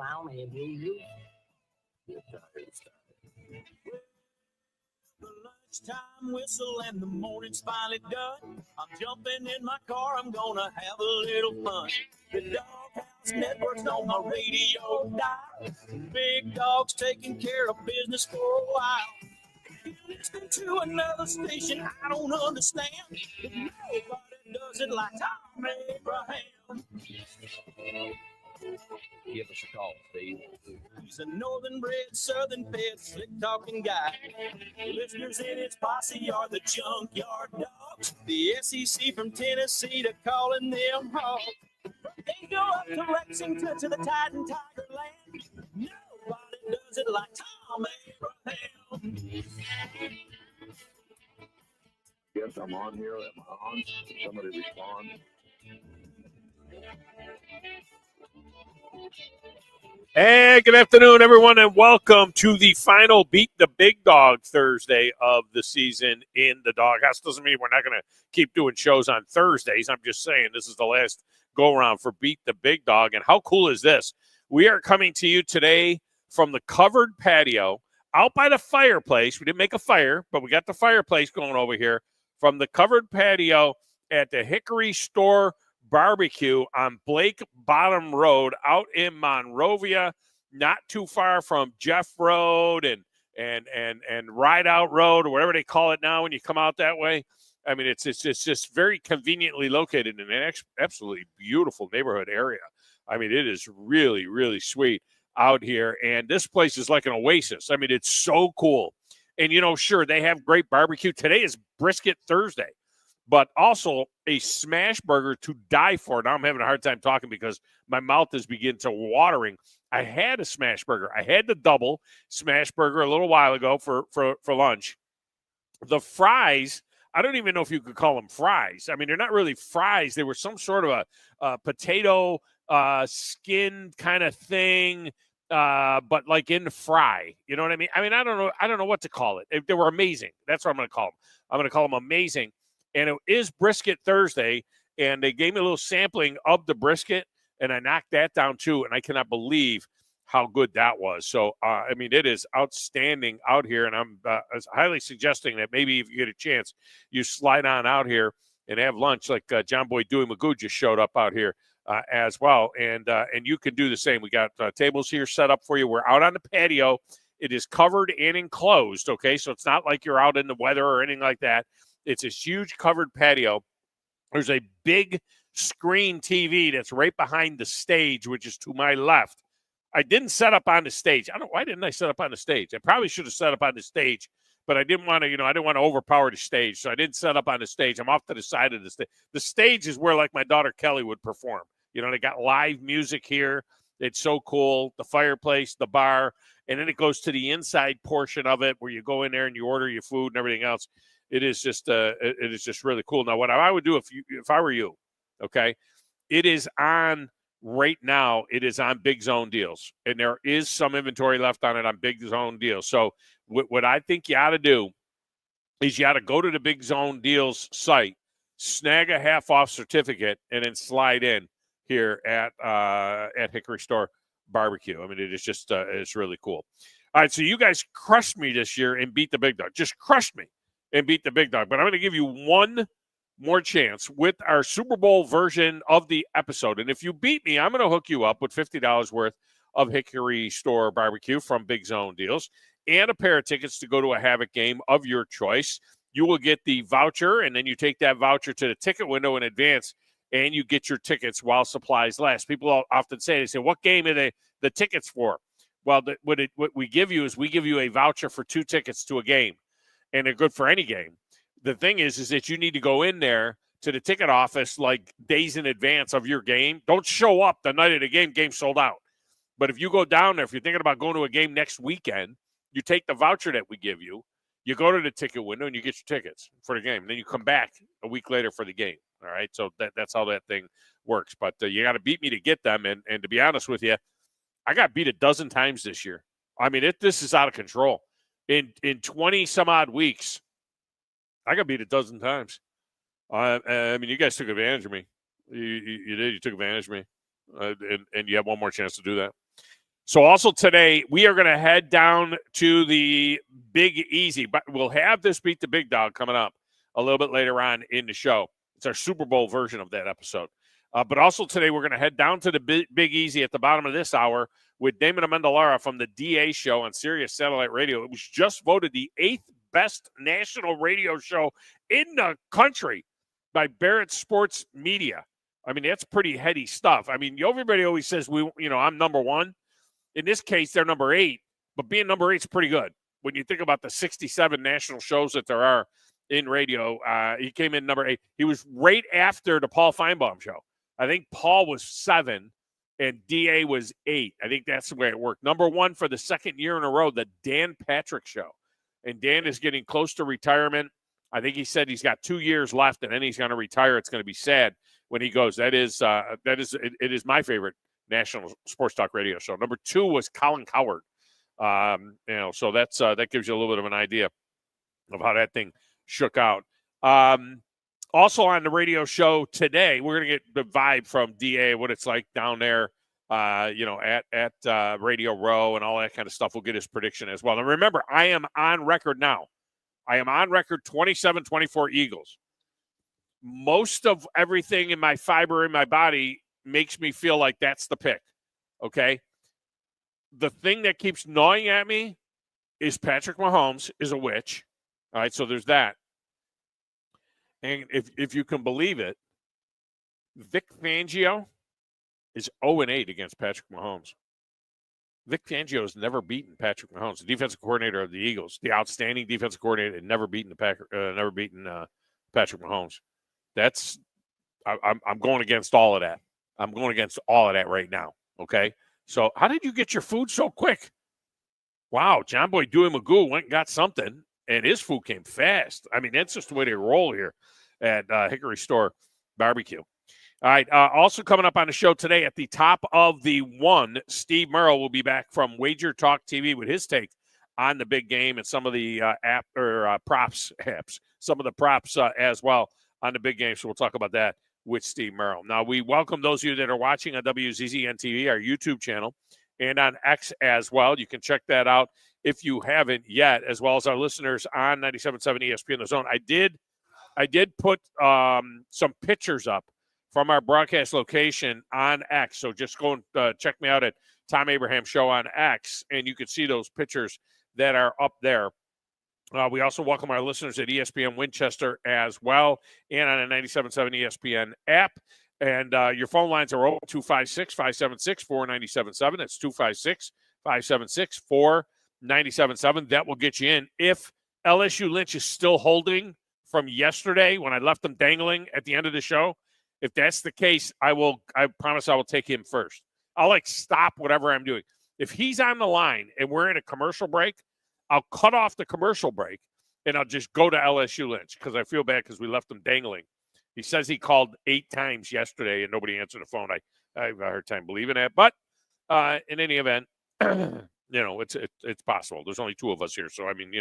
allow me to use. The lunchtime whistle and the morning's finally done. I'm jumping in my car, I'm gonna have a little fun. The Doghouse Network's on my radio dial. Big Dog's taking care of business for a while. You're listening to another station I don't understand. Nobody does it like Thom Abraham. Give us a call, Steve. He's a northern-bred, southern-fed, slick-talking guy. Listeners in his posse are the junkyard dogs. The SEC from Tennessee to calling them hogs. They go up to Lexington to the Titan Tiger Land. Nobody does it like Thom Abraham. Yes, I'm on here. Am I on? Somebody respond. Hey, good afternoon, everyone, and welcome to the final Beat the Big Dog Thursday of the season in the Doghouse. Doesn't mean we're not going to keep doing shows on Thursdays. I'm just saying this is the last go-around for Beat the Big Dog. And how cool is this? We are coming to you today from the covered patio out by the fireplace. We didn't make a fire, but we got the fireplace going over here from the covered patio at the Hickory Store BBQ on Blake Bottom Road out in Monrovia, not too far from Jeff Road and Ride Out Road or whatever they call it now when you come out that way. I mean, it's just very conveniently located in an absolutely beautiful neighborhood area. I mean, it is really, really sweet out here, and this place is like an oasis. I mean, it's so cool. And, you know, sure, they have great barbecue. Today is Brisket Thursday, but also a smash burger to die for. Now I'm having a hard time talking because my mouth is beginning to watering. I had a smash burger. I had the double smash burger a little while ago for lunch. The fries, I don't even know if you could call them fries. I mean, they're not really fries. They were some sort of a potato skin kind of thing, but like in the fry. You know what I mean? I mean, I don't know what to call it. They were amazing. That's what I'm going to call them. I'm going to call them amazing. And it is Brisket Thursday, and they gave me a little sampling of the brisket, and I knocked that down too, and I cannot believe how good that was. So, I mean, it is outstanding out here, and I'm highly suggesting that maybe if you get a chance, you slide on out here and have lunch like John Boy Dewey Magoo just showed up out here as well, and you can do the same. We got tables here set up for you. We're out on the patio. It is covered and enclosed, okay? So it's not like you're out in the weather or anything like that. It's a huge covered patio. There's a big screen TV that's right behind the stage, which is to my left. I didn't set up on the stage. Why didn't I set up on the stage? I probably should have set up on the stage, but I didn't want to, I didn't want to overpower the stage, so I didn't set up on the stage. I'm off to the side of the stage. The stage is where, like, my daughter Kelly would perform. They got live music here. It's so cool. The fireplace, the bar, and then it goes to the inside portion of it where you go in there and you order your food and everything else. It is just really cool. Now, what I would do if I were you, okay, it is on right now. It is on Big Zone Deals, and there is some inventory left on it on Big Zone Deals. So what I think you ought to do is you ought to go to the Big Zone Deals site, snag a half-off certificate, and then slide in here at Hickory Store BBQ. I mean, it is just it's really cool. All right, so you guys crushed me this year and beat the Big Dog. Just crushed me and beat the Big Dog. But I'm going to give you one more chance with our Super Bowl version of the episode. And if you beat me, I'm going to hook you up with $50 worth of Hickory Store BBQ from Big Zone Deals and a pair of tickets to go to a Havoc game of your choice. You will get the voucher, and then you take that voucher to the ticket window in advance, and you get your tickets while supplies last. People often say, what game are the tickets for? Well, what we give you is we give you a voucher for 2 tickets to a game, and they're good for any game. The thing is that you need to go in there to the ticket office like days in advance of your game. Don't show up the night of the game sold out. But if you go down there, if you're thinking about going to a game next weekend, you take the voucher that we give you, you go to the ticket window, and you get your tickets for the game. And then you come back a week later for the game. All right, so that's how that thing works. But you got to beat me to get them. And to be honest with you, I got beat a dozen times this year. I mean, this is out of control. In 20-some-odd weeks, I got beat a dozen times. I mean, you guys took advantage of me. You did. You took advantage of me. And you have one more chance to do that. So also today, we are going to head down to the Big Easy. But we'll have this Beat the Big Dog coming up a little bit later on in the show. It's our Super Bowl version of that episode. But also today, we're going to head down to the Big Easy at the bottom of this hour with Damon Amendolara from the DA show on Sirius Satellite Radio. It was just voted the 8th best national radio show in the country by Barrett Sports Media. I mean, that's pretty heady stuff. I mean, everybody always says, I'm number one. In this case, they're number 8, but being number 8 is pretty good. When you think about the 67 national shows that there are in radio, he came in number 8. He was right after the Paul Feinbaum show. I think Paul was 7 and DA was 8. I think that's the way it worked. Number 1 for the second year in a row, the Dan Patrick show. And Dan is getting close to retirement. I think he said he's got 2 years left and then he's going to retire. It's going to be sad when he goes. It is my favorite national sports talk radio show. Number 2 was Colin Cowherd. So that gives you a little bit of an idea of how that thing shook out. Also on the radio show today, we're going to get the vibe from DA, what it's like down there, at Radio Row and all that kind of stuff. We'll get his prediction as well. And remember, I am on record now. I am on record 27-24 Eagles. Most of everything in my fiber in my body makes me feel like that's the pick, okay? The thing that keeps gnawing at me is Patrick Mahomes is a witch. All right, so there's that. And if you can believe it, Vic Fangio is 0-8 against Patrick Mahomes. Vic Fangio has never beaten Patrick Mahomes, the defensive coordinator of the Eagles, the outstanding defensive coordinator, and never beaten Patrick Mahomes. I'm going against all of that. I'm going against all of that right now, okay? So how did you get your food so quick? Wow, John Boy Dewey Magoo went and got something, and his food came fast. I mean, that's just the way they roll here at Hickory Store Barbecue. All right, also coming up on the show today at the top of the one, Steve Merril will be back from Wager Talk TV with his take on the big game and some of the props as well on the big game. So we'll talk about that with Steve Merril. Now, we welcome those of you that are watching on WZZN TV, our YouTube channel, and on X as well. You can check that out if you haven't yet, as well as our listeners on 97.7 ESPN The Zone. I did put some pictures up from our broadcast location on X, so just go and check me out at Thom Abraham Show on X, and you can see those pictures that are up there. We also welcome our listeners at ESPN Winchester as well, and on a 97.7 ESPN app. And your phone lines are open, 256-576-4977. That's 256-576-4977. That will get you in. If LSU Lynch is still holding from yesterday when I left them dangling at the end of the show, if that's the case, I promise I will take him first. I'll stop whatever I'm doing. If he's on the line and we're in a commercial break, I'll cut off the commercial break and I'll just go to LSU Lynch because I feel bad because we left him dangling. He says he called 8 times yesterday and nobody answered the phone. I have a hard time believing that. But in any event, it's possible. There's only 2 of us here. So, I mean,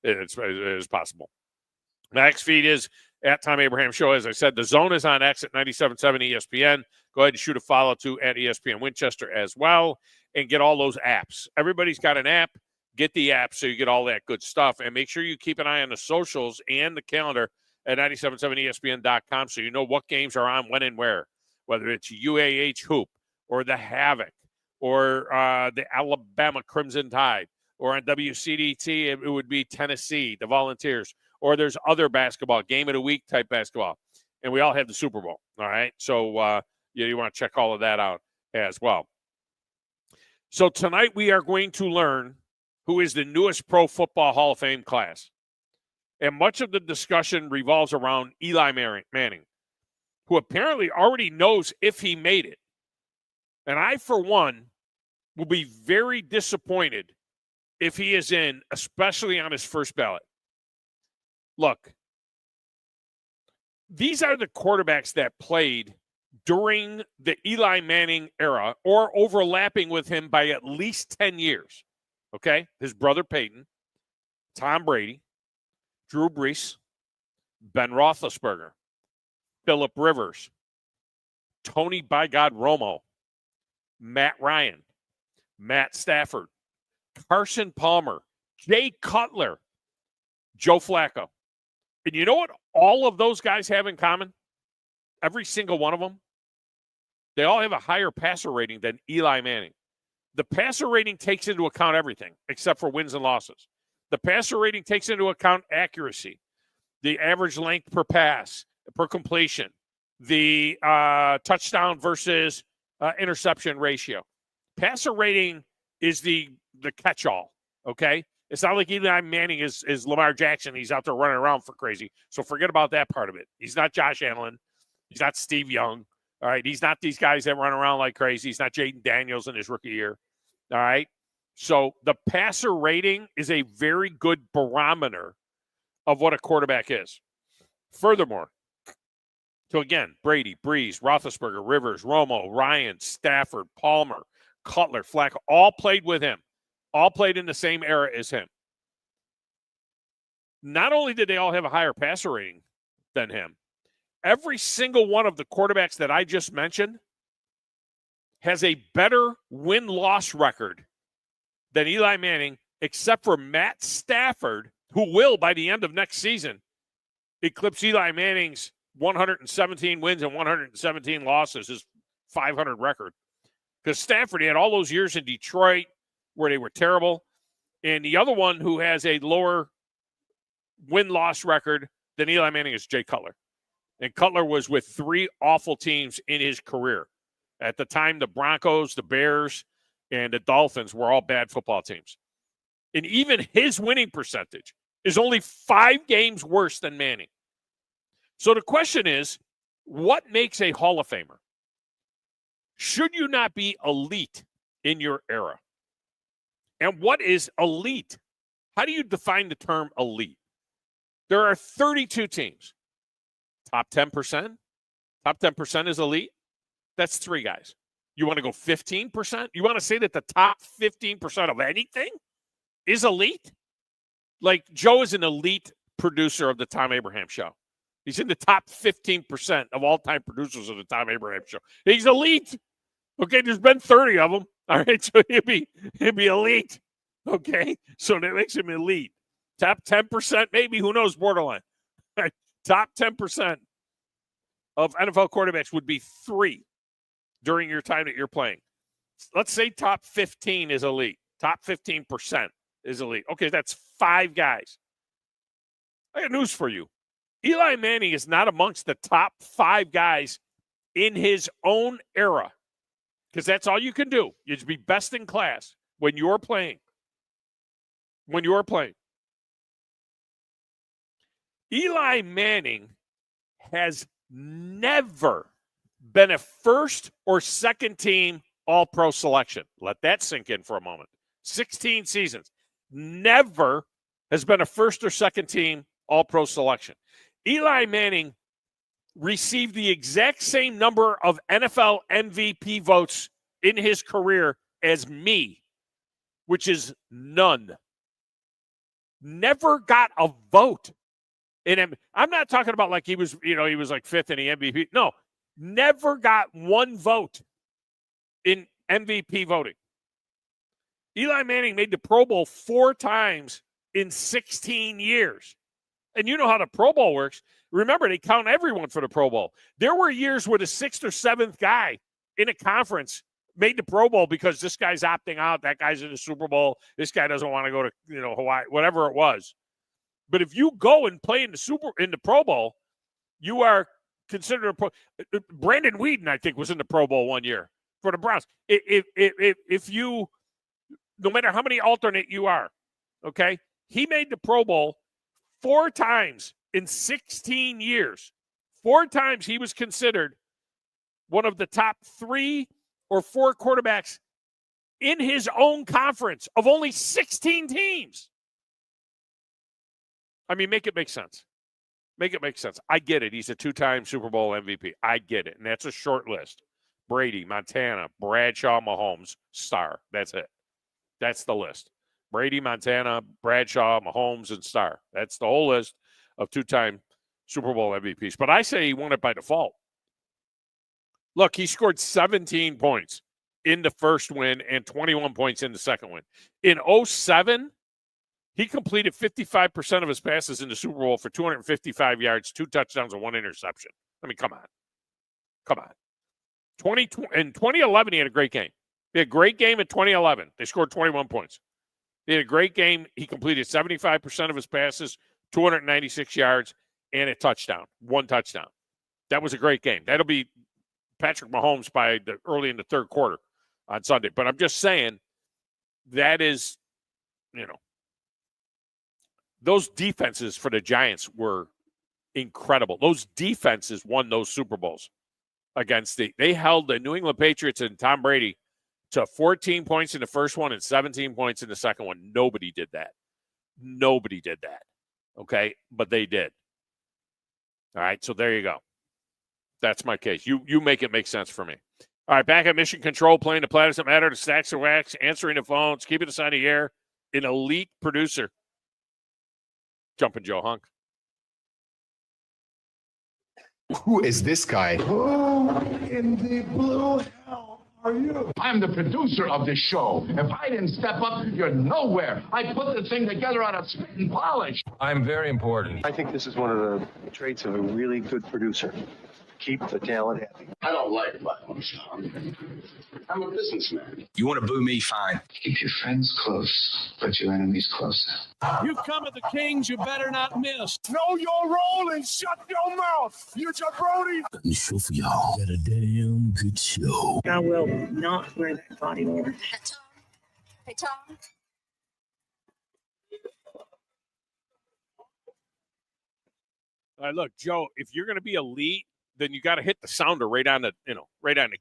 it's possible. My X feed is at Thom Abraham Show. As I said, the Zone is on X at 97.7 ESPN. Go ahead and shoot a follow to at ESPN Winchester as well and get all those apps. Everybody's got an app. Get the app so you get all that good stuff. And make sure you keep an eye on the socials and the calendar at 977ESPN.com so you know what games are on, when, and where, whether it's UAH Hoop or the Havoc or the Alabama Crimson Tide, or on WCDT, it would be Tennessee, the Volunteers, or there's other basketball, game of the week type basketball. And we all have the Super Bowl, all right? So you want to check all of that out as well. So tonight we are going to learn who is the newest Pro Football Hall of Fame class. And much of the discussion revolves around Eli Manning, who apparently already knows if he made it. And I, for one, will be very disappointed if he is in, especially on his first ballot. Look, these are the quarterbacks that played during the Eli Manning era or overlapping with him by at least 10 years. Okay? His brother Peyton, Tom Brady, Drew Brees, Ben Roethlisberger, Phillip Rivers, Tony by God Romo, Matt Ryan, Matt Stafford, Carson Palmer, Jay Cutler, Joe Flacco. And you know what all of those guys have in common? Every single one of them? They all have a higher passer rating than Eli Manning. The passer rating takes into account everything except for wins and losses. The passer rating takes into account accuracy, the average length per pass, per completion, the touchdown versus interception ratio. Passer rating is the catch-all, okay? It's not like Eli Manning is Lamar Jackson. He's out there running around for crazy. So forget about that part of it. He's not Josh Allen. He's not Steve Young. All right? He's not these guys that run around like crazy. He's not Jaden Daniels in his rookie year. All right? So the passer rating is a very good barometer of what a quarterback is. Furthermore, so again, Brady, Breeze, Roethlisberger, Rivers, Romo, Ryan, Stafford, Palmer, Cutler, Flacco, all played with him. All played in the same era as him. Not only did they all have a higher passer rating than him, every single one of the quarterbacks that I just mentioned has a better win-loss record than Eli Manning, except for Matt Stafford, who will, by the end of next season, eclipse Eli Manning's 117 wins and 117 losses, his 500 record. Because Stafford, he had all those years in Detroit where they were terrible. And the other one who has a lower win-loss record than Eli Manning is Jay Cutler. And Cutler was with 3 awful teams in his career. At the time, the Broncos, the Bears, and the Dolphins were all bad football teams. And even his winning percentage is only 5 games worse than Manning. So the question is, what makes a Hall of Famer? Should you not be elite in your era? And what is elite? How do you define the term elite? There are 32 teams. Top 10%? Top 10% is elite? That's 3 guys. You want to go 15%? You want to say that the top 15% of anything is elite? Like Joe is an elite producer of the Thom Abraham Show. He's in the top 15% of all-time producers of the Thom Abraham Show. He's elite. Okay, there's been 30 of them. All right, so he'd be elite. Okay, so that makes him elite. Top 10%, maybe, who knows, borderline. Top 10% of NFL quarterbacks would be 3 during your time that you're playing. Let's say top 15 is elite. Top 15% is elite. Okay, that's 5 guys. I got news for you. Eli Manning is not amongst the top 5 guys in his own era, because that's all you can do. You just be best in class when you're playing. When you're playing. Eli Manning has never been a first or second team All-Pro selection. Let that sink in for a moment. 16 seasons. Never has been a first or second team All-Pro selection. Eli Manning received the exact same number of NFL MVP votes in his career as me, which is none. Never got a vote. And I'm not talking about like he was like 5th in the MVP. No, never got 1 vote in MVP voting. Eli Manning made the Pro Bowl 4 times in 16 years. And you know how the Pro Bowl works. Remember, they count everyone for the Pro Bowl. There were years where the 6th or 7th guy in a conference made the Pro Bowl because this guy's opting out, that guy's in the Super Bowl, this guy doesn't want to go to Hawaii, whatever it was. But if you go and play in the Pro Bowl, you are considered a pro. Brandon Whedon, I think, was in the Pro Bowl 1 year for the Browns. If you, no matter how many alternate you are, okay, he made the Pro Bowl 4 times in 16 years. 4 times he was considered one of the top 3 or 4 quarterbacks in his own conference of only 16 teams. I mean, make it make sense. Make it make sense. I get it. He's a 2-time Super Bowl MVP. I get it. And that's a short list. Brady, Montana, Bradshaw, Mahomes, Star. That's it. That's the list. Brady, Montana, Bradshaw, Mahomes, and Star. That's the whole list of 2-time Super Bowl MVPs. But I say he won it by default. Look, he scored 17 points in the first win and 21 points in the second win. In 07, he completed 55% of his passes in the Super Bowl for 255 yards, 2 touchdowns, and 1 interception. I mean, come on. In 2011, he had a great game. He had a great game in 2011. They scored 21 points. He had a great game. He completed 75% of his passes, 296 yards, and a touchdown, 1 touchdown. That was a great game. That'll be Patrick Mahomes by early in the third quarter on Sunday. But I'm just saying that is, those defenses for the Giants were incredible. Those defenses won those Super Bowls against they held the New England Patriots and Tom Brady to 14 points in the first one and 17 points in the second one. Nobody did that. Okay? But they did. All right, so there you go. That's my case. You make it make sense for me. All right, back at Mission Control, playing the Play Doesn't Matter, the Stacks of Wax, answering the phones, keeping us on the air, an elite producer. Jumping Joe Hunk. Who is this guy? Who in the blue hell are you? I'm the producer of this show. If I didn't step up, you're nowhere. I put the thing together out of spit and polish. I'm very important. I think this is one of the traits of a really good producer. Keep the talent happy. I don't like violence, Tom. I'm a businessman. You want to boo me? Fine. Keep your friends close, but your enemies closer. You come at the Kings, you better not miss. Know your role and shut your mouth, you jabroni. Let me show for y'all. Got a damn good show. I will not wear that body armor. Hey, Tom. All right, look, Joe, if you're going to be elite, then you got to hit the sounder right on the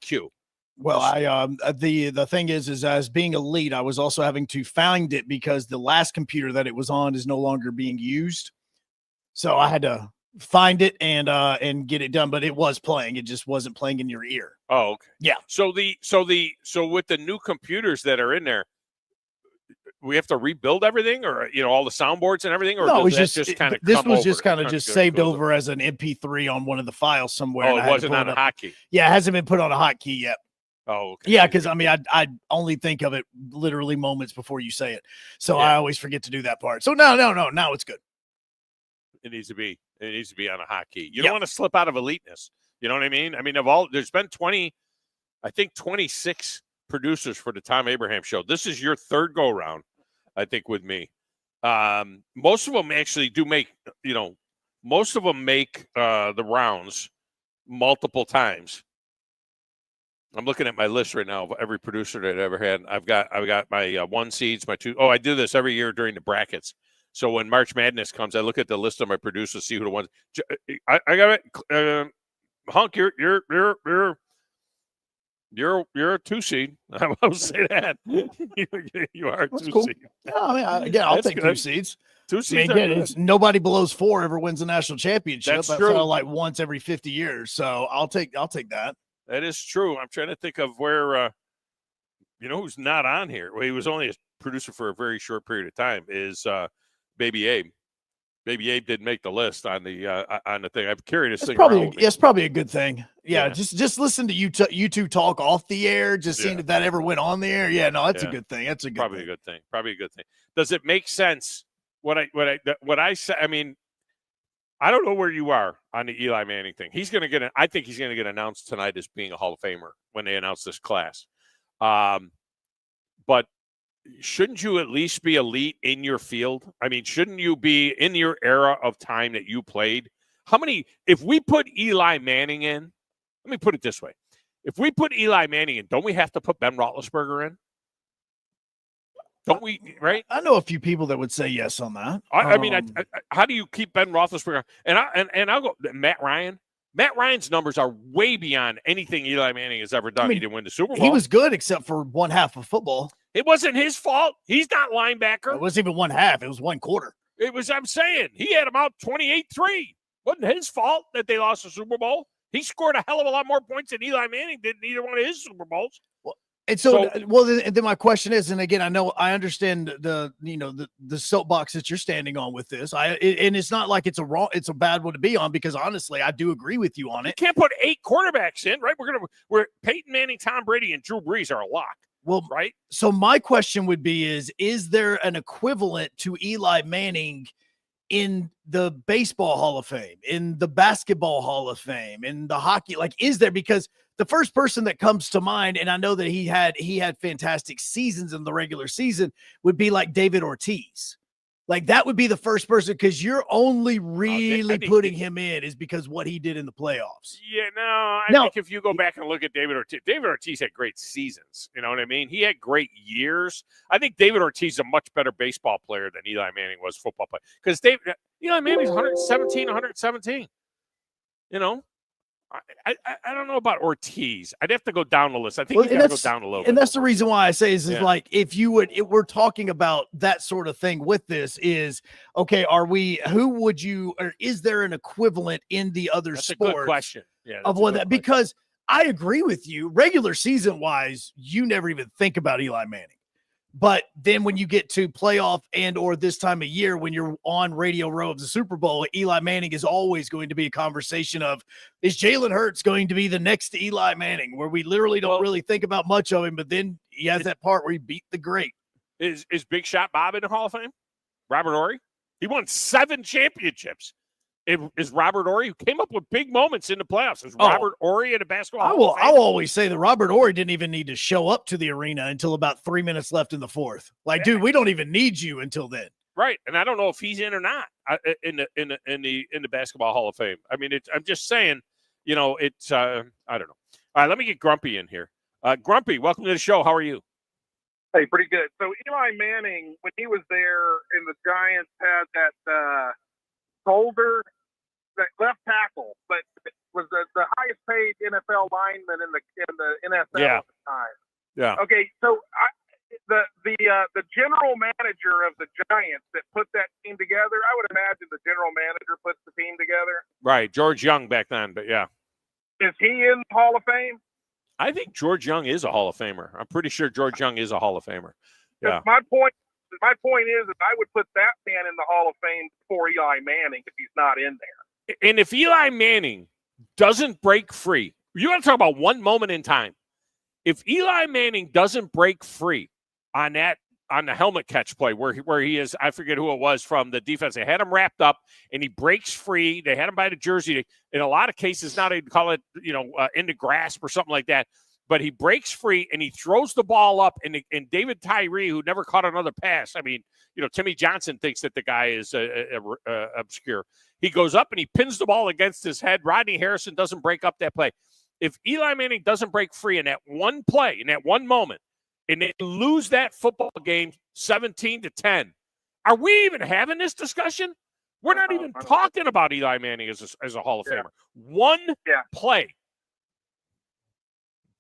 cue. Well, the thing is as being elite, I was also having to find it because the last computer that it was on is no longer being used. So I had to find it and get it done, but it was playing. It just wasn't playing in your ear. Oh, okay. Yeah. So with the new computers that are in there, we have to rebuild everything, or all the soundboards and everything, or no, it was just kind of this was just kind of just saved over as an MP3 on one of the files somewhere. Oh, it wasn't on a hotkey. Yeah, it hasn't been put on a hotkey yet. Oh, okay. Yeah, because I only think of it literally moments before you say it, so I always forget to do that part. So no, now it's good. It needs to be on a hotkey. You don't want to slip out of eliteness. You know what I mean? I mean, there's been 26 producers for the Tom Abraham Show. This is your third go round, I think, with me. Most of them actually do make, most of them make the rounds multiple times. I'm looking at my list right now of every producer that I ever had. I've got my 1 seeds, my 2. Oh, I do this every year during the brackets. So when March Madness comes, I look at the list of my producers, see who the ones. I got it. Hunk, you're a 2 seed. I will say that. you are a 2 cool. seed. I'll take good. 2 seeds. 2 seeds. It's nobody below 4 ever wins the national championship. That's true. Like once every 50 years. So I'll take that. That is true. I'm trying to think of where who's not on here. Well, he was only a producer for a very short period of time. Is Baby Abe. Baby Abe didn't make the list on the thing. I've carried this thing around. It's probably a good thing. Yeah. Just listen to you two talk off the air. Just seeing if that ever went on the air. Yeah, no, that's a good thing. That's a good probably thing. a good thing. Probably a good thing. Does it make sense? What I say? I mean, I don't know where you are on the Eli Manning thing. I think he's gonna get announced tonight as being a Hall of Famer when they announce this class. But shouldn't you at least be elite in your field? I mean, shouldn't you be in your era of time that you played? If we put Eli Manning in, let me put it this way. If we put Eli Manning in, don't we have to put Ben Roethlisberger in? Don't we, right? I know a few people that would say yes on that. I mean, how do you keep Ben Roethlisberger? And I'll go Matt Ryan. Matt Ryan's numbers are way beyond anything Eli Manning has ever done. I mean, he didn't win the Super Bowl. He was good except for one half of football. It wasn't his fault. He's not linebacker. It wasn't even one half. It was one quarter. I'm saying, he had him out 28-3. Wasn't his fault that they lost the Super Bowl. He scored a hell of a lot more points than Eli Manning did in either one of his Super Bowls. Well, And so well, then my question is, and again, I understand the soapbox that you're standing on with this. And it's not like it's a bad one to be on, because honestly, I do agree with you on it. You can't put 8 quarterbacks in, right? We're Peyton Manning, Tom Brady, and Drew Brees are a lock. Well, right. So my question would be: is there an equivalent to Eli Manning in the baseball Hall of Fame, in the basketball Hall of Fame, in the hockey? Like, is there? Because the first person that comes to mind, and I know that he had fantastic seasons in the regular season, would be like David Ortiz. Like, that would be the first person, because you're only really putting him in is because what he did in the playoffs. Yeah, I think if you go back and look at David Ortiz had great seasons. You know what I mean? He had great years. I think David Ortiz is a much better baseball player than Eli Manning was football player. Because Eli Manning's 117. You know? I don't know about Ortiz. I'd have to go down the list. I think you got to go down a little bit. And that's the reason why I say is like, if we're talking about that sort of thing with this is, okay, is there an equivalent in the other that's sports? A good question. Yeah, of what that, because I agree with you. Regular season wise, you never even think about Eli Manning. But then when you get to playoff or this time of year, when you're on Radio Row of the Super Bowl, Eli Manning is always going to be a conversation of, is Jalen Hurts going to be the next Eli Manning, where we literally don't really think about much of him, but then he has that part where he beat the great. Is Big Shot Bob in the Hall of Fame? Robert Horry? He won 7 championships. Is Robert Horry, who came up with big moments in the playoffs. Is Robert Horry in a basketball? I'll always say that Robert Horry didn't even need to show up to the arena until about 3 minutes left in the fourth. Like, dude, we don't even need you until then. Right, and I don't know if he's in or not in the basketball Hall of Fame. I mean, I'm just saying, it's I don't know. All right, let me get Grumpy in here. Grumpy, welcome to the show. How are you? Hey, pretty good. So Eli Manning, when he was there, and the Giants had that shoulder. That left tackle, but was the highest paid NFL lineman in the NFL at the time. Yeah. Okay, so the general manager of the Giants that put that team together, I would imagine the general manager puts the team together. Right, George Young back then, but yeah. Is he in the Hall of Fame? I think George Young is a Hall of Famer. I'm pretty sure George Young is a Hall of Famer. Yeah. My point is that I would put that man in the Hall of Fame before Eli Manning if he's not in there. And if Eli Manning doesn't break free, you want to talk about one moment in time. If Eli Manning doesn't break free on the helmet catch play where he is, I forget who it was from the defense. They had him wrapped up and he breaks free. They had him by the jersey. In a lot of cases, now they call it, into grasp or something like that. But he breaks free and he throws the ball up. And David Tyree, who never caught another pass, I mean, Timmy Johnson thinks that the guy is obscure. He goes up and he pins the ball against his head. Rodney Harrison doesn't break up that play. If Eli Manning doesn't break free in that one play, in that one moment, and they lose that football game 17-10, are we even having this discussion? We're not even talking about Eli Manning as a Hall of Famer. One play.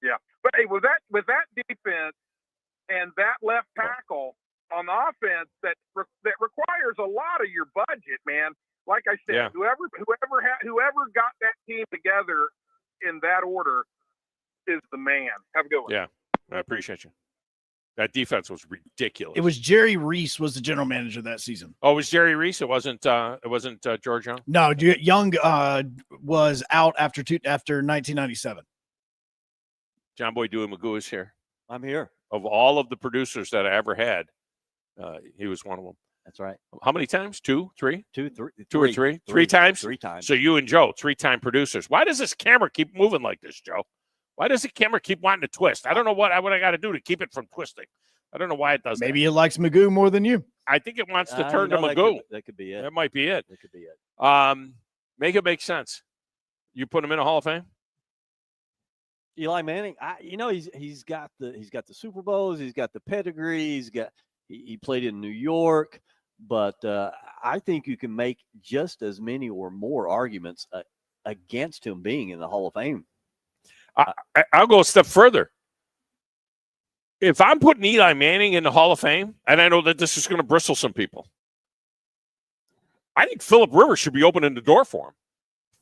Yeah, but hey, with that defense and that left tackle on the offense that requires a lot of your budget, man. Like I said, whoever got that team together in that order is the man. Have a good one. Yeah, I appreciate you. That defense was ridiculous. It was Jerry Reese was the general manager that season. Oh, it was Jerry Reese? It wasn't George Young? No, Young was out after 1997. John Boy Dewey Magoo is here. I'm here. Of all of the producers that I ever had, he was one of them. That's right. How many times? 2, 3? 2, 3. 2 or 3? 3 times? 3 times. So you and Joe, 3-time producers. Why does this camera keep moving like this, Joe? Why does the camera keep wanting to twist? I don't know what I got to do to keep it from twisting. I don't know why it does Maybe it likes Magoo more than you. I think it wants to turn to Magoo. That could be it. That might be it. That could be it. Make it make sense. You put him in a Hall of Fame? Eli Manning, he's got the Super Bowls, he's got the pedigree, he played in New York, but I think you can make just as many or more arguments against him being in the Hall of Fame. I'll go a step further. If I'm putting Eli Manning in the Hall of Fame, and I know that this is going to bristle some people, I think Phillip Rivers should be opening the door for him.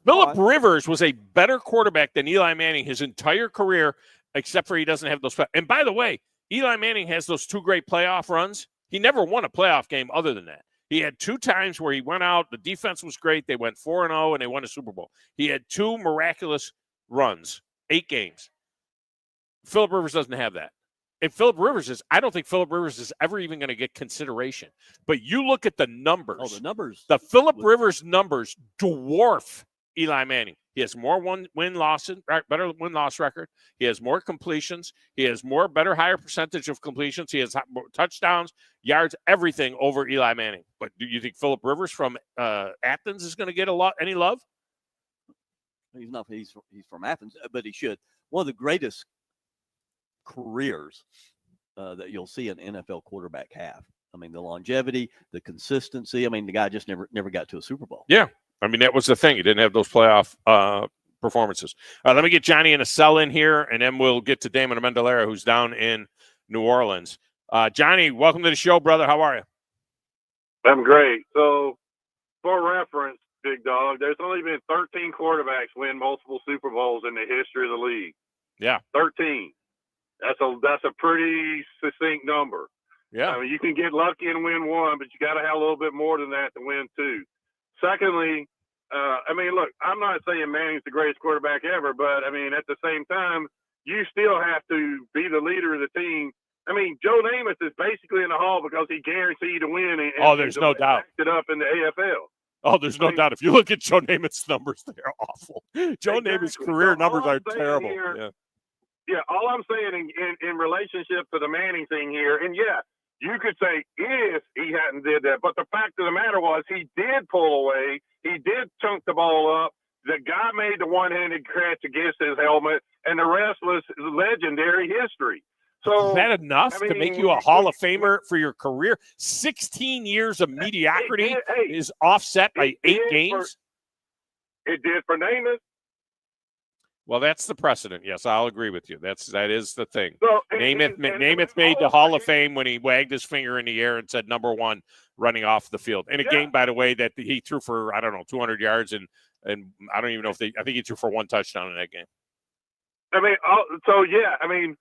Phillip Rivers was a better quarterback than Eli Manning his entire career except for he doesn't have those. And by the way, Eli Manning has those 2 great playoff runs. He never won a playoff game other than that. He had 2 times where he went out. The defense was great. They went 4-0, and they won a Super Bowl. He had 2 miraculous runs, 8 games. Phillip Rivers doesn't have that. And I don't think Phillip Rivers is ever even going to get consideration. But you look at the numbers. Oh, the numbers. The Phillip Rivers numbers dwarf Eli Manning. He has more better win-loss record. He has more completions. He has higher percentage of completions. He has more touchdowns, yards, everything over Eli Manning. But do you think Phillip Rivers from Athens is going to get any love? He's not. He's from Athens, but he should. One of the greatest careers that you'll see an NFL quarterback have. I mean, the longevity, the consistency. I mean, the guy just never got to a Super Bowl. Yeah. I mean, that was the thing. He didn't have those playoff performances. Let me get Johnny in a cell in here, and then we'll get to Damon Amendolara, who's down in New Orleans. Johnny, welcome to the show, brother. How are you? I'm great. So, for reference, Big Dog, there's only been 13 quarterbacks win multiple Super Bowls in the history of the league. Yeah. 13. That's a pretty succinct number. Yeah. I mean, you can get lucky and win 1, but you got to have a little bit more than that to win 2. Secondly, I mean, look, I'm not saying Manning's the greatest quarterback ever, but, I mean, at the same time, you still have to be the leader of the team. I mean, Joe Namath is basically in the Hall because he guaranteed to win. And there's no doubt. It up in the AFL. Oh, there's no doubt. If you look at Joe Namath's numbers, they're awful. Joe Namath's career numbers are terrible. Yeah, all I'm saying in relationship to the Manning thing here, and yeah, you could say if he hadn't did that, but the fact of the matter was he did pull away. He did chunk the ball up. The guy made the one-handed catch against his helmet, and the rest was legendary history. So is that enough to make you a Hall of Famer for your career? 16 years of mediocrity is offset by 8 games? It did for Namath. Well, that's the precedent. Yes, I'll agree with you. That is the thing. So, Namath made the Hall of Fame when he wagged his finger in the air and said number 1 running off the field. In a game, by the way, that he threw for, 200 yards, and I don't even know I think he threw for 1 touchdown in that game. I mean,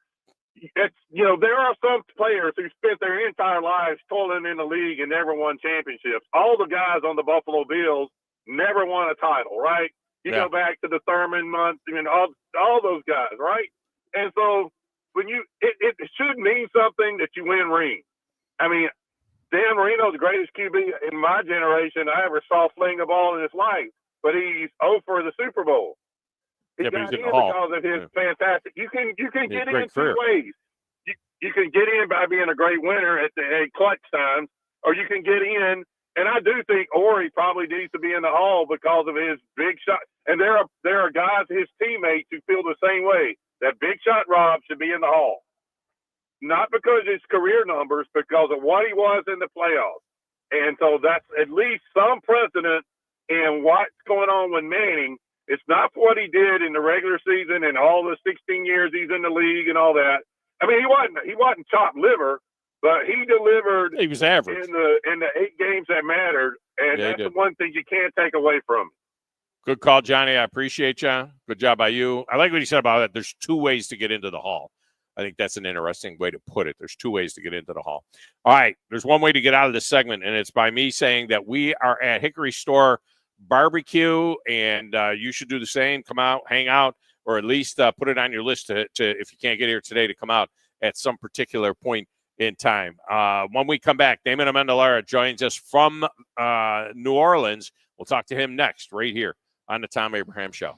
it's, there are some players who spent their entire lives toiling in the league and never won championships. All the guys on the Buffalo Bills never won a title, right? You go back to the Thurman months and all those guys, right? And so when it should mean something that you win rings. I mean, Dan Marino's the greatest QB in my generation I ever saw fling a ball in his life, but he's 0 for the Super Bowl. He got in because of his fantastic. You can get in 2 ways. You can get in by being a great winner at clutch times, or you can get in. And I do think Ori probably needs to be in the Hall because of his big shot. And there are guys, his teammates, who feel the same way. That big shot Rob should be in the Hall. Not because of his career numbers, because of what he was in the playoffs. And so that's at least some precedent in what's going on with Manning. It's not for what he did in the regular season and all the 16 years he's in the league and all that. I mean, he wasn't chopped liver, but he delivered. He was average in the 8 games that mattered, and that's the one thing you can't take away from him. Good call, Johnny. I appreciate you. Good job by you. I like what you said about it. There's 2 ways to get into the Hall. I think that's an interesting way to put it. There's 2 ways to get into the Hall. All right, there's one way to get out of this segment, and it's by me saying that we are at Hickory Store Barbecue, and you should do the same. Come out, hang out, or at least put it on your list to if you can't get here today, to come out at some particular point in time. When we come back, Damon Amendolara joins us from New Orleans. We'll talk to him next right here on the Thom Abraham Show.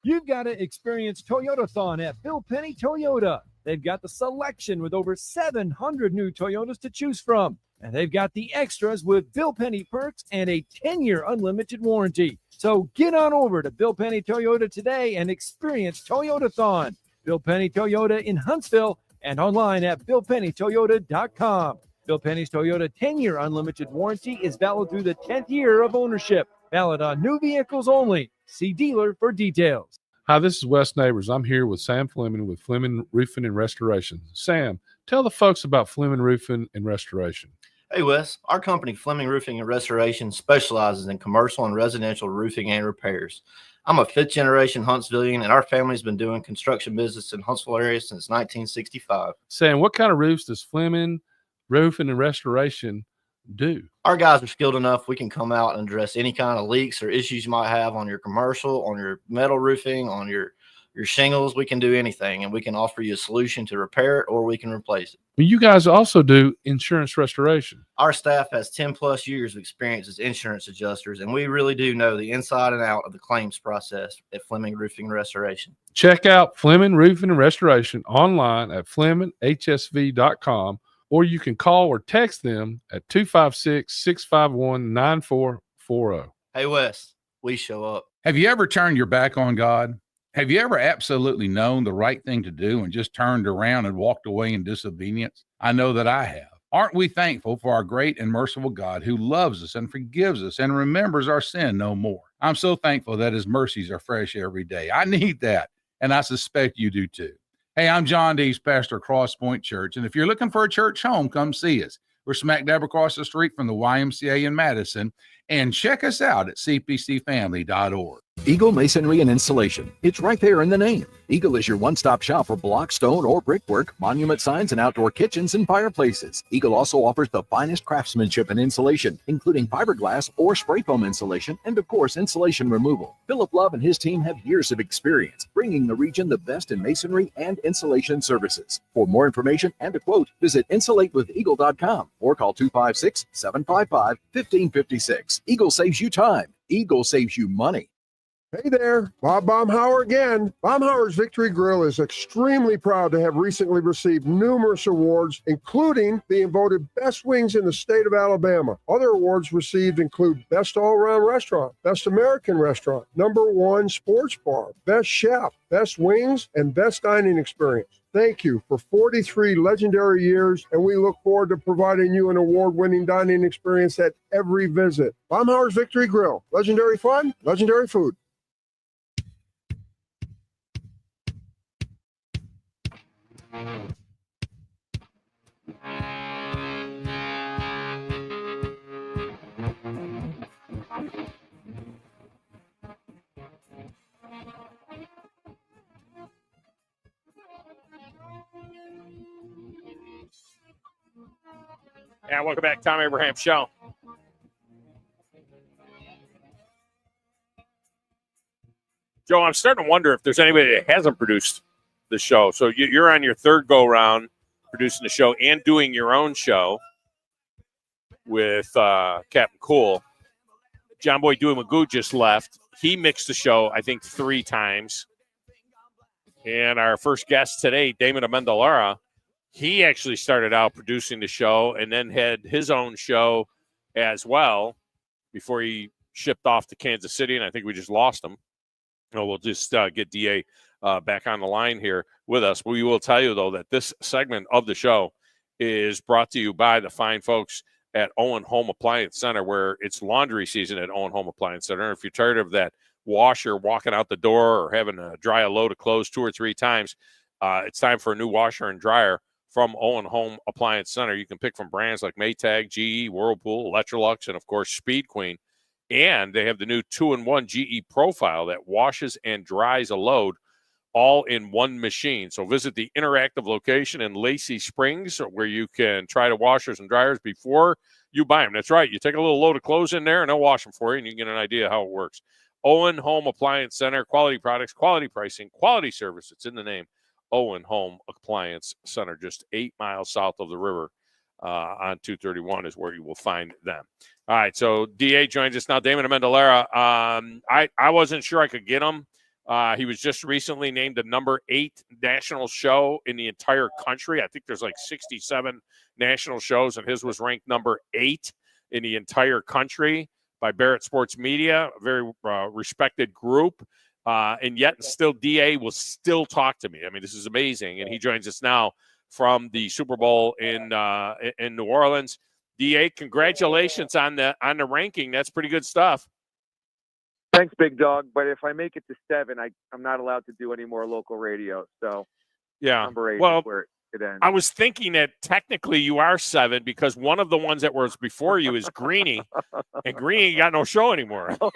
You've got to experience Toyotathon at Bill Penny Toyota. They've got the selection with over 700 new Toyotas to choose from. And they've got the extras with Bill Penny perks and a 10-year unlimited warranty. So get on over to Bill Penny Toyota today and experience Toyotathon. Bill Penny Toyota in Huntsville and online at BillPennyToyota.com. Bill Penny's Toyota 10-year unlimited warranty is valid through the 10th year of ownership. Valid on new vehicles only. See dealer for details. Hi, this is Wes Neighbors. I'm here with Sam Fleming with Fleming Roofing and Restoration. Sam, tell the folks about Fleming Roofing and Restoration. Hey, Wes. Our company, Fleming Roofing and Restoration, specializes in commercial and residential roofing and repairs. I'm a fifth-generation Huntsvillian, and our family's been doing construction business in Huntsville area since 1965. Sam, what kind of roofs does Fleming Roofing and Restoration do? Our guys are skilled enough. We can come out and address any kind of leaks or issues you might have on your commercial, on your metal roofing, on your shingles. We can do anything, and we can offer you a solution to repair it, or we can replace it. Well, you guys also do insurance restoration. Our staff has 10 plus years of experience as insurance adjusters, and we really do know the inside and out of the claims process at Fleming Roofing and Restoration. Check out Fleming Roofing and Restoration online at FlemingHSV.com, or you can call or text them at 256-651-9440. Hey, Wes, we show up. Have you ever turned your back on God? Have you ever absolutely known the right thing to do and just turned around and walked away in disobedience? I know that I have. Aren't we thankful for our great and merciful God who loves us and forgives us and remembers our sin no more? I'm so thankful that his mercies are fresh every day. I need that, and I suspect you do too. Hey, I'm John Dees, pastor of Cross Point Church, and if you're looking for a church home, come see us. We're smack dab across the street from the YMCA in Madison, and check us out at cpcfamily.org. Eagle Masonry and Installation. It's right there in the name. Eagle is your one-stop shop for block, stone, or brickwork, monument signs, and outdoor kitchens and fireplaces. Eagle also offers the finest craftsmanship and insulation, including fiberglass or spray foam insulation, and of course, insulation removal. Philip Love and his team have years of experience, bringing the region the best in masonry and insulation services. For more information and a quote, visit insulatewitheagle.com or call 256-755-1556. Eagle saves you time. Eagle saves you money. Hey there, Bob Baumhauer again. Baumhauer's Victory Grill is extremely proud to have recently received numerous awards, including being voted best wings in the state of Alabama. Other awards received include Best All-Around Restaurant, Best American Restaurant, #1 Sports Bar, Best Chef, Best Wings, and Best Dining Experience. Thank you for 43 legendary years, and we look forward to providing you an award-winning dining experience at every visit. Baumhauer's Victory Grill. Legendary fun, legendary food. And welcome back, Tom Abraham Show. Joe, I'm starting to wonder if there's anybody that hasn't produced the show. So you're on your third go-round producing the show and doing your own show with Captain Cool. John Boy Dewey Magoo just left. He mixed the show, I think, 3 times. And our first guest today, Damon Amendolara, he actually started out producing the show and then had his own show as well before he shipped off to Kansas City, and I think we just lost him. We'll just get DA back on the line here with us. We will tell you, though, that this segment of the show is brought to you by the fine folks at Owen Home Appliance Center, where it's laundry season at Owen Home Appliance Center. If you're tired of that washer walking out the door or having to dry a load of clothes 2 or 3 times, it's time for a new washer and dryer from Owen Home Appliance Center. You can pick from brands like Maytag, GE, Whirlpool, Electrolux, and, of course, Speed Queen. And they have the new 2-in-1 GE Profile that washes and dries a load all in one machine. So visit the interactive location in Lacey Springs where you can try the washers and dryers before you buy them. That's right. You take a little load of clothes in there and they'll wash them for you, and you can get an idea how it works. Owen Home Appliance Center, quality products, quality pricing, quality service. It's in the name. Owen Home Appliance Center, just 8 miles south of the river on 231 is where you will find them. All right, so DA joins us now. Damon Amendolara. I wasn't sure I could get him. He was just recently named the number 8 national show in the entire country. I think there's like 67 national shows, and his was ranked number 8 in the entire country by Barrett Sports Media, a very respected group. And yet still DA will still talk to me. I mean, this is amazing. And he joins us now from the Super Bowl in New Orleans. DA, congratulations on the ranking. That's pretty good stuff. Thanks, big dog. But if I make it to 7, I'm not allowed to do any more local radio. So yeah, number 8 well, is where it ends. I was thinking that technically you are 7 because one of the ones that was before you is Greeny, and Greeny got no show anymore. Oh,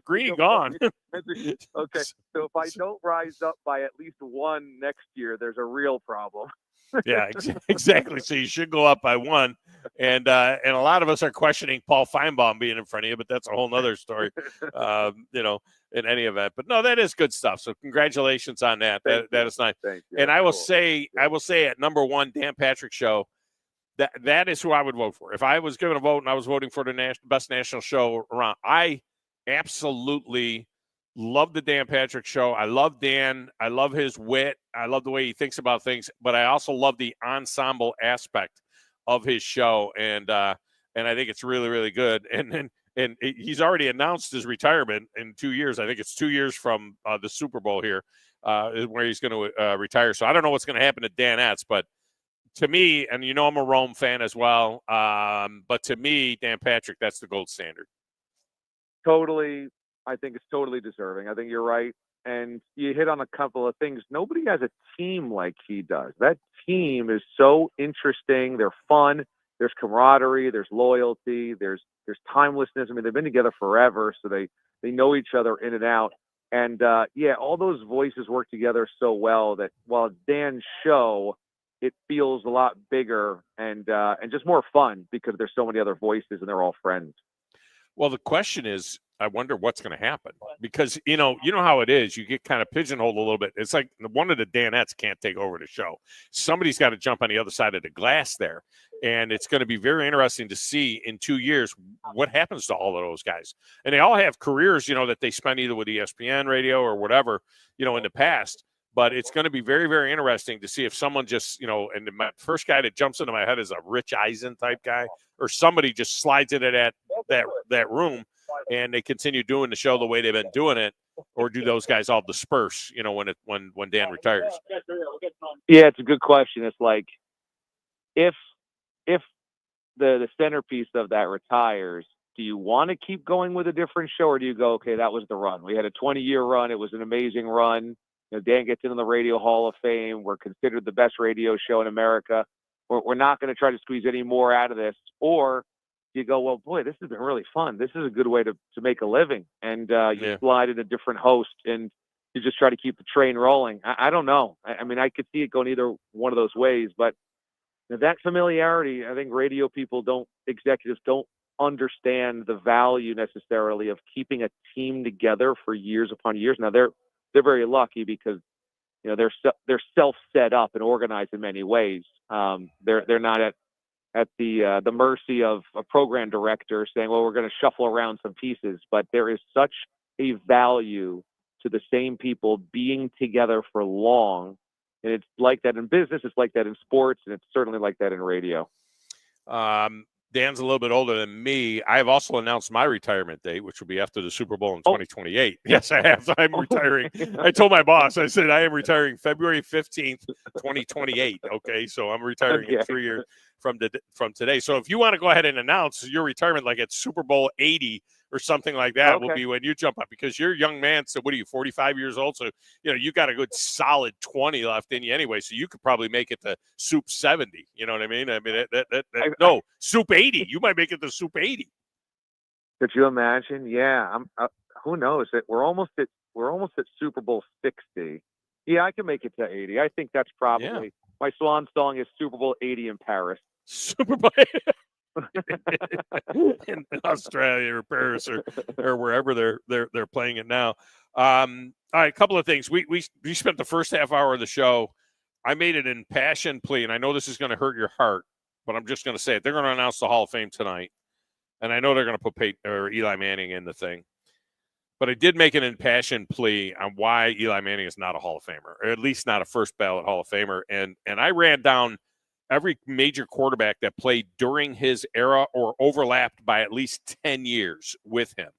Greeny gone. Okay, so if I don't rise up by at least 1 next year, there's a real problem. Yeah, exactly. So you should go up by 1, and a lot of us are questioning Paul Feinbaum being in front of you, but that's a whole nother story. In any event, but no, that is good stuff. So congratulations on that. That is nice. Thank you. And I will say at number 1, Dan Patrick Show. That is who I would vote for. If I was given a vote and I was voting for the best national show around, I absolutely love the Dan Patrick Show. I love Dan. I love his wit. I love the way he thinks about things, but I also love the ensemble aspect of his show. And I think it's really, really good. And he's already announced his retirement in 2 years. I think it's 2 years from the Super Bowl here where he's going to retire. So I don't know what's going to happen to Danettes, but to me, and I'm a Rome fan as well, but to me, Dan Patrick, that's the gold standard. Totally. I think it's totally deserving. I think you're right. And you hit on a couple of things. Nobody has a team like he does. That team is so interesting. They're fun. There's camaraderie. There's loyalty. There's timelessness. I mean, they've been together forever, so they know each other in and out. And, all those voices work together so well that while it's Dan's show, it feels a lot bigger and just more fun because there's so many other voices and they're all friends. Well, the question is, I wonder what's going to happen because, you know how it is. You get kind of pigeonholed a little bit. It's like one of the Danettes can't take over the show. Somebody's got to jump on the other side of the glass there. And it's going to be very interesting to see in 2 years what happens to all of those guys. And they all have careers, that they spend either with ESPN radio or whatever, in the past. But it's going to be very, very interesting to see if someone just, and my first guy that jumps into my head is a Rich Eisen type guy, or somebody just slides into that room and they continue doing the show the way they've been doing it, or do those guys all disperse, when Dan retires? Yeah, it's a good question. It's like if the centerpiece of that retires, do you want to keep going with a different show, or do you go, okay, that was the run. We had a 20-year run. It was an amazing run. Dan gets into the Radio Hall of Fame. We're considered the best radio show in America. We're not going to try to squeeze any more out of this. Or you go, well, boy, this has been really fun. This is a good way to make a living. And you slide in a different host and you just try to keep the train rolling. I don't know. I mean, I could see it going either one of those ways. But that familiarity, I think executives don't understand the value necessarily of keeping a team together for years upon years. Now, they're very lucky because they're self set up and organized in many ways. They're not at the mercy of a program director saying, well, we're going to shuffle around some pieces. But there is such a value to the same people being together for long, and it's like that in business, it's like that in sports, and it's certainly like that in radio. Dan's a little bit older than me. I have also announced my retirement date, which will be after the Super Bowl in 2028. Yes, I have. I'm retiring. I told my boss, I said, I am retiring February 15th, 2028. Okay, so I'm retiring in 3 years from today. So if you want to go ahead and announce your retirement, like at Super Bowl 80 or something like that, will be when you jump up, because you're a young man. So what are you, 45 years old? So, you got a good solid 20 left in you anyway. So you could probably make it to Soup 70. You know what I mean? I mean, no, Soup 80. You might make it to Soup 80. Could you imagine? Yeah. Who knows? We're almost at Super Bowl 60. Yeah, I can make it to 80. I think that's probably my swan song is Super Bowl 80 in Paris. Super Bowl in Australia or Paris or wherever they're playing it now. All right, a couple of things. We spent the first half hour of the show. I made an impassioned plea, and I know this is going to hurt your heart, but I'm just going to say it. They're going to announce the Hall of Fame tonight, and I know they're going to put Eli Manning in the thing. But I did make an impassioned plea on why Eli Manning is not a Hall of Famer, or at least not a first ballot Hall of Famer. And I ran down every major quarterback that played during his era or overlapped by at least 10 years with him.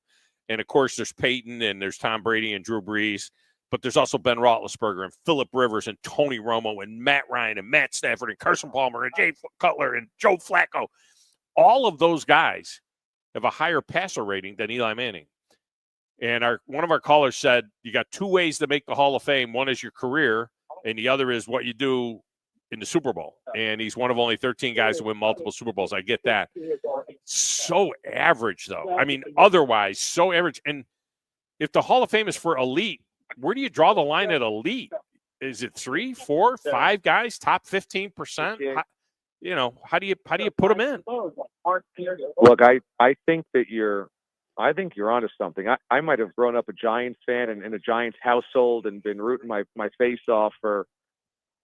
And, of course, there's Peyton and there's Tom Brady and Drew Brees, but there's also Ben Roethlisberger and Phillip Rivers and Tony Romo and Matt Ryan and Matt Stafford and Carson Palmer and Jay Cutler and Joe Flacco. All of those guys have a higher passer rating than Eli Manning. And one of our callers said, you got two ways to make the Hall of Fame. One is your career, and the other is what you do in the Super Bowl. And he's one of only 13 guys to win multiple Super Bowls. I get that. So average, though. I mean, otherwise, so average. And if the Hall of Fame is for elite, where do you draw the line at elite? Is it 3, 4, 5 guys, top 15%? How do you put them in? Look, I think you're onto something. I might have grown up a Giants fan and in a Giants household and been rooting my face off for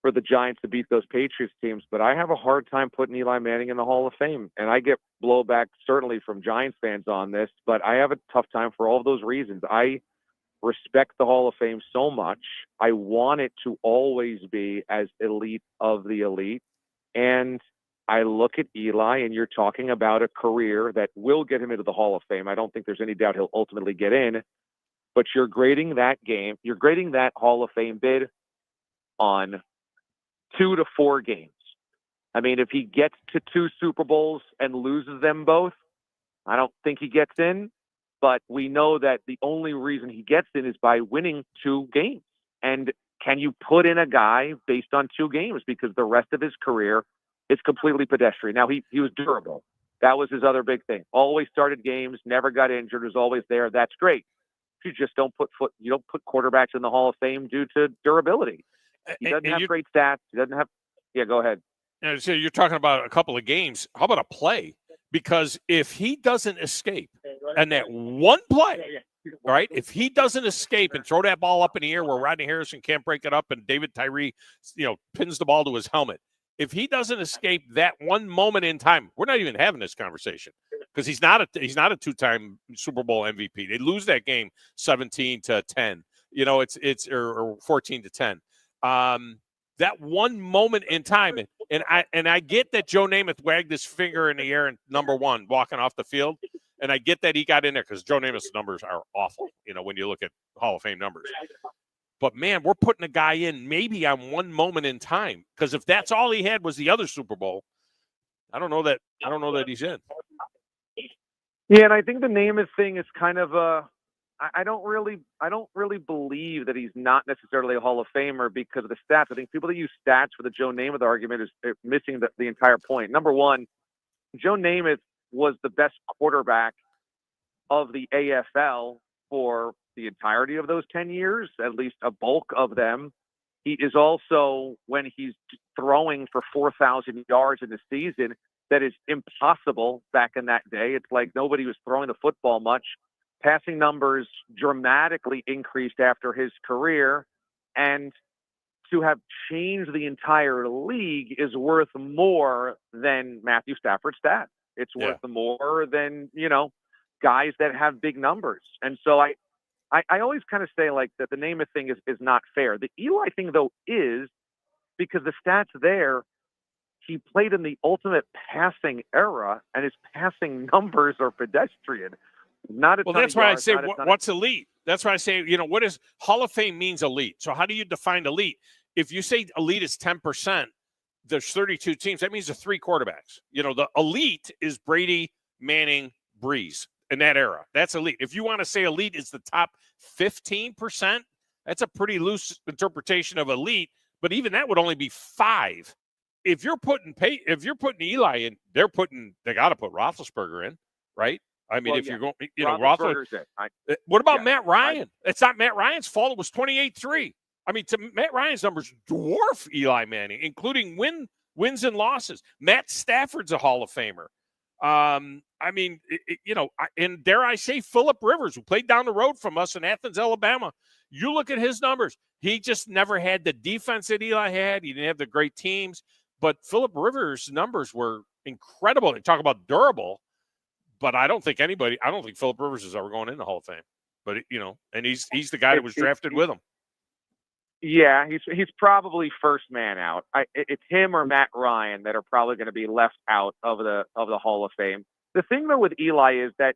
the Giants to beat those Patriots teams, but I have a hard time putting Eli Manning in the Hall of Fame. And I get blowback certainly from Giants fans on this, but I have a tough time for all of those reasons. I respect the Hall of Fame so much. I want it to always be as elite of the elite. And I look at Eli, and you're talking about a career that will get him into the Hall of Fame. I don't think there's any doubt he'll ultimately get in, but you're grading that Hall of Fame bid on 2 to 4 games. I mean, if he gets to 2 Super Bowls and loses them both, I don't think he gets in, but we know that the only reason he gets in is by winning 2 games. And can you put in a guy based on 2 games? Because the rest of his career is completely pedestrian. Now, he was durable. That was his other big thing. Always started games, never got injured, was always there. That's great. You just don't put quarterbacks in the Hall of Fame due to durability. He doesn't have great stats. He doesn't have – yeah, go ahead. So you're talking about a couple of games. How about a play? Because if he doesn't escape and that one play, right, if he doesn't escape and throw that ball up in the air where Rodney Harrison can't break it up and David Tyree, pins the ball to his helmet, if he doesn't escape that one moment in time, we're not even having this conversation because he's not a 2-time Super Bowl MVP. They lose that game 17-10. It's 14-10. That one moment in time, and I get that Joe Namath wagged his finger in the air in number 1 walking off the field, and I get that he got in there because Joe Namath's numbers are awful. When you look at Hall of Fame numbers. But man, we're putting a guy in maybe on one moment in time because if that's all he had was the other Super Bowl, I don't know that he's in. Yeah, and I think the Namath thing is kind of I don't really believe that he's not necessarily a Hall of Famer because of the stats. I think people that use stats for the Joe Namath argument is missing the entire point. Number one, Joe Namath was the best quarterback of the AFL for the entirety of those 10 years, at least a bulk of them. He is also, when he's throwing for 4,000 yards in the season, that is impossible back in that day. It's like nobody was throwing the football much. Passing numbers dramatically increased after his career, and to have changed the entire league is worth more than Matthew Stafford's stats. It's worth more than, guys that have big numbers. And so I always kind of say like that the Namath thing is not fair. The Eli thing, though, is because the stats there, he played in the ultimate passing era, and his passing numbers are pedestrian. Not a well, ton that's of why yards, I say not a ton what's elite. That's why I say, what is Hall of Fame means elite. So how do you define elite? If you say elite is 10%, there's 32 teams. That means there's 3 quarterbacks. The elite is Brady, Manning, Breeze in that era. That's elite. If you want to say elite is the top 15%, that's a pretty loose interpretation of elite. But even that would only be 5. If you're putting Eli in, they got to put Roethlisberger in, right? I mean, you're going, Roethlisberger. What about Matt Ryan? It's not Matt Ryan's fault. It was 28-3. I mean, Matt Ryan's numbers dwarf Eli Manning, including wins and losses. Matt Stafford's a Hall of Famer. I mean, and dare I say, Phillip Rivers, who played down the road from us in Athens, Alabama. You look at his numbers. He just never had the defense that Eli had. He didn't have the great teams. But Phillip Rivers' numbers were incredible. They talk about durable. But I don't think Phillip Rivers is ever going in the Hall of Fame. But and he's the guy that was drafted with him. Yeah, he's probably first man out. It's him or Matt Ryan that are probably going to be left out of the Hall of Fame. The thing though with Eli is that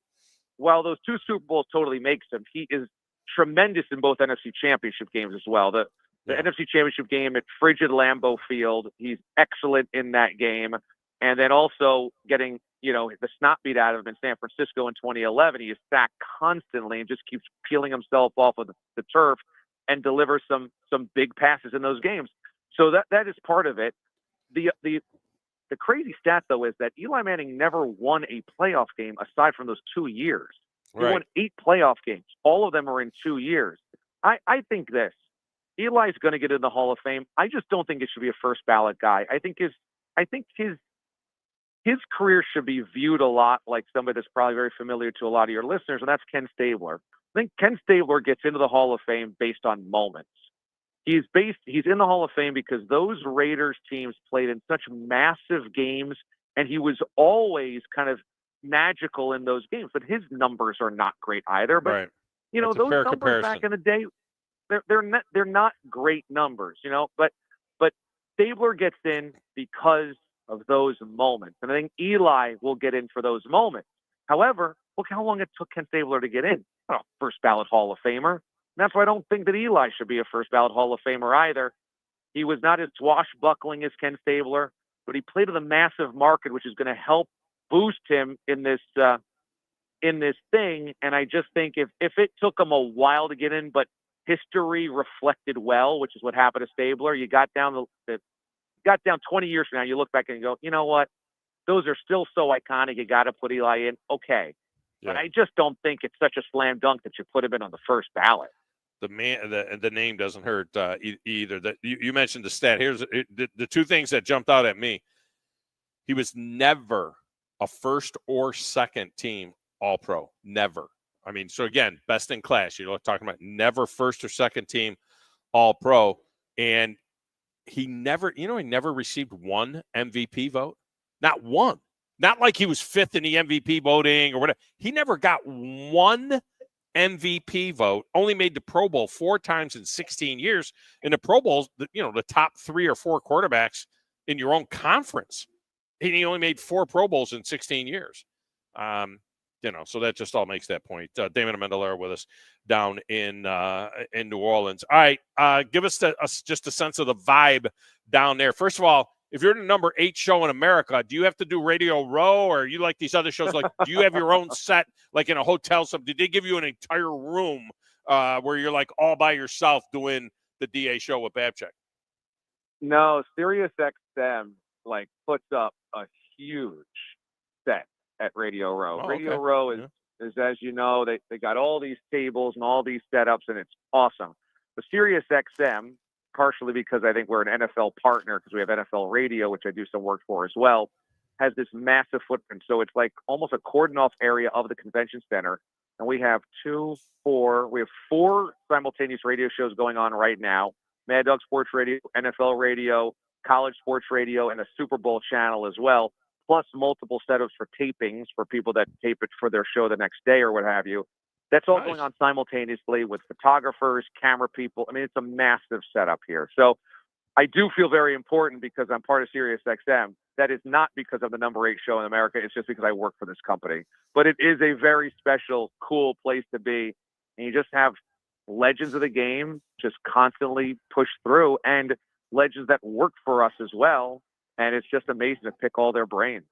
while those 2 Super Bowls totally makes him, he is tremendous in both NFC Championship games as well. The NFC Championship game at frigid Lambeau Field, he's excellent in that game, and then also getting the snot beat out of him in San Francisco in 2011. He is sacked constantly and just keeps peeling himself off of the turf. and deliver some big passes in those games. So that is part of it. The crazy stat, though, is that Eli Manning never won a playoff game aside from those 2 years. He won 8 playoff games. All of them are in 2 years. I think this. Eli's going to get in the Hall of Fame. I just don't think it should be a first ballot guy. I think his career should be viewed a lot like somebody that's probably very familiar to a lot of your listeners, and that's Ken Stabler. I think Ken Stabler gets into the Hall of Fame based on moments. He's in the Hall of Fame because those Raiders teams played in such massive games, and he was always kind of magical in those games. But his numbers are not great either. But those numbers back in the day, they're not great numbers, But Stabler gets in because of those moments, and I think Eli will get in for those moments. However, look how long it took Ken Stabler to get in. First ballot Hall of Famer. And that's why I don't think that Eli should be a first ballot Hall of Famer either. He was not as swashbuckling as Ken Stabler, but he played with a massive market, which is going to help boost him in this thing. And I just think if it took him a while to get in, but history reflected well, which is what happened to Stabler, you got down 20 years from now, you look back and you go, you know what? Those are still so iconic. You got to put Eli in. Okay. But I just don't think it's such a slam dunk that you put him in on the first ballot. The name doesn't hurt either. That you mentioned the stat. Here's the two things that jumped out at me. He was never a first or second team All-Pro. Never. I mean, so again, best in class. You're talking about never first or second team All-Pro, and he never received one MVP vote. Not one. Not like he was fifth in the MVP voting or whatever. He never got one MVP vote. Only made the Pro Bowl 4 times in 16 years. In the Pro Bowls, the top 3 or 4 quarterbacks in your own conference. He only made 4 Pro Bowls in 16 years. So that just all makes that point. Damon Amendolara with us down in New Orleans. All right, give us just a sense of the vibe down there. First of all, if you're the number 8 show in America, do you have to do Radio Row, or are you like these other shows? Like, do you have your own set, like in a hotel? Did they give you an entire room where you're like all by yourself doing the DA show with Babchick? No, Sirius XM puts up a huge set at Radio Row. Radio Row is, as you know, they got all these tables and all these setups, and it's awesome. But Sirius XM, partially because I think we're an NFL partner because we have NFL Radio, which I do some work for as well, has this massive footprint. So it's like almost a cordon off area of the convention center. And we have 4 simultaneous radio shows going on right now. Mad Dog Sports Radio, NFL Radio, College Sports Radio, and a Super Bowl channel as well, plus multiple setups for tapings for people that tape it for their show the next day or what have you. That's all going on simultaneously with photographers, camera people. I mean, it's a massive setup here. So I do feel very important because I'm part of Sirius XM. That is not because I'm the number 8 show in America. It's just because I work for this company. But it is a very special, cool place to be. And you just have legends of the game just constantly push through, and legends that work for us as well. And it's just amazing to pick all their brains.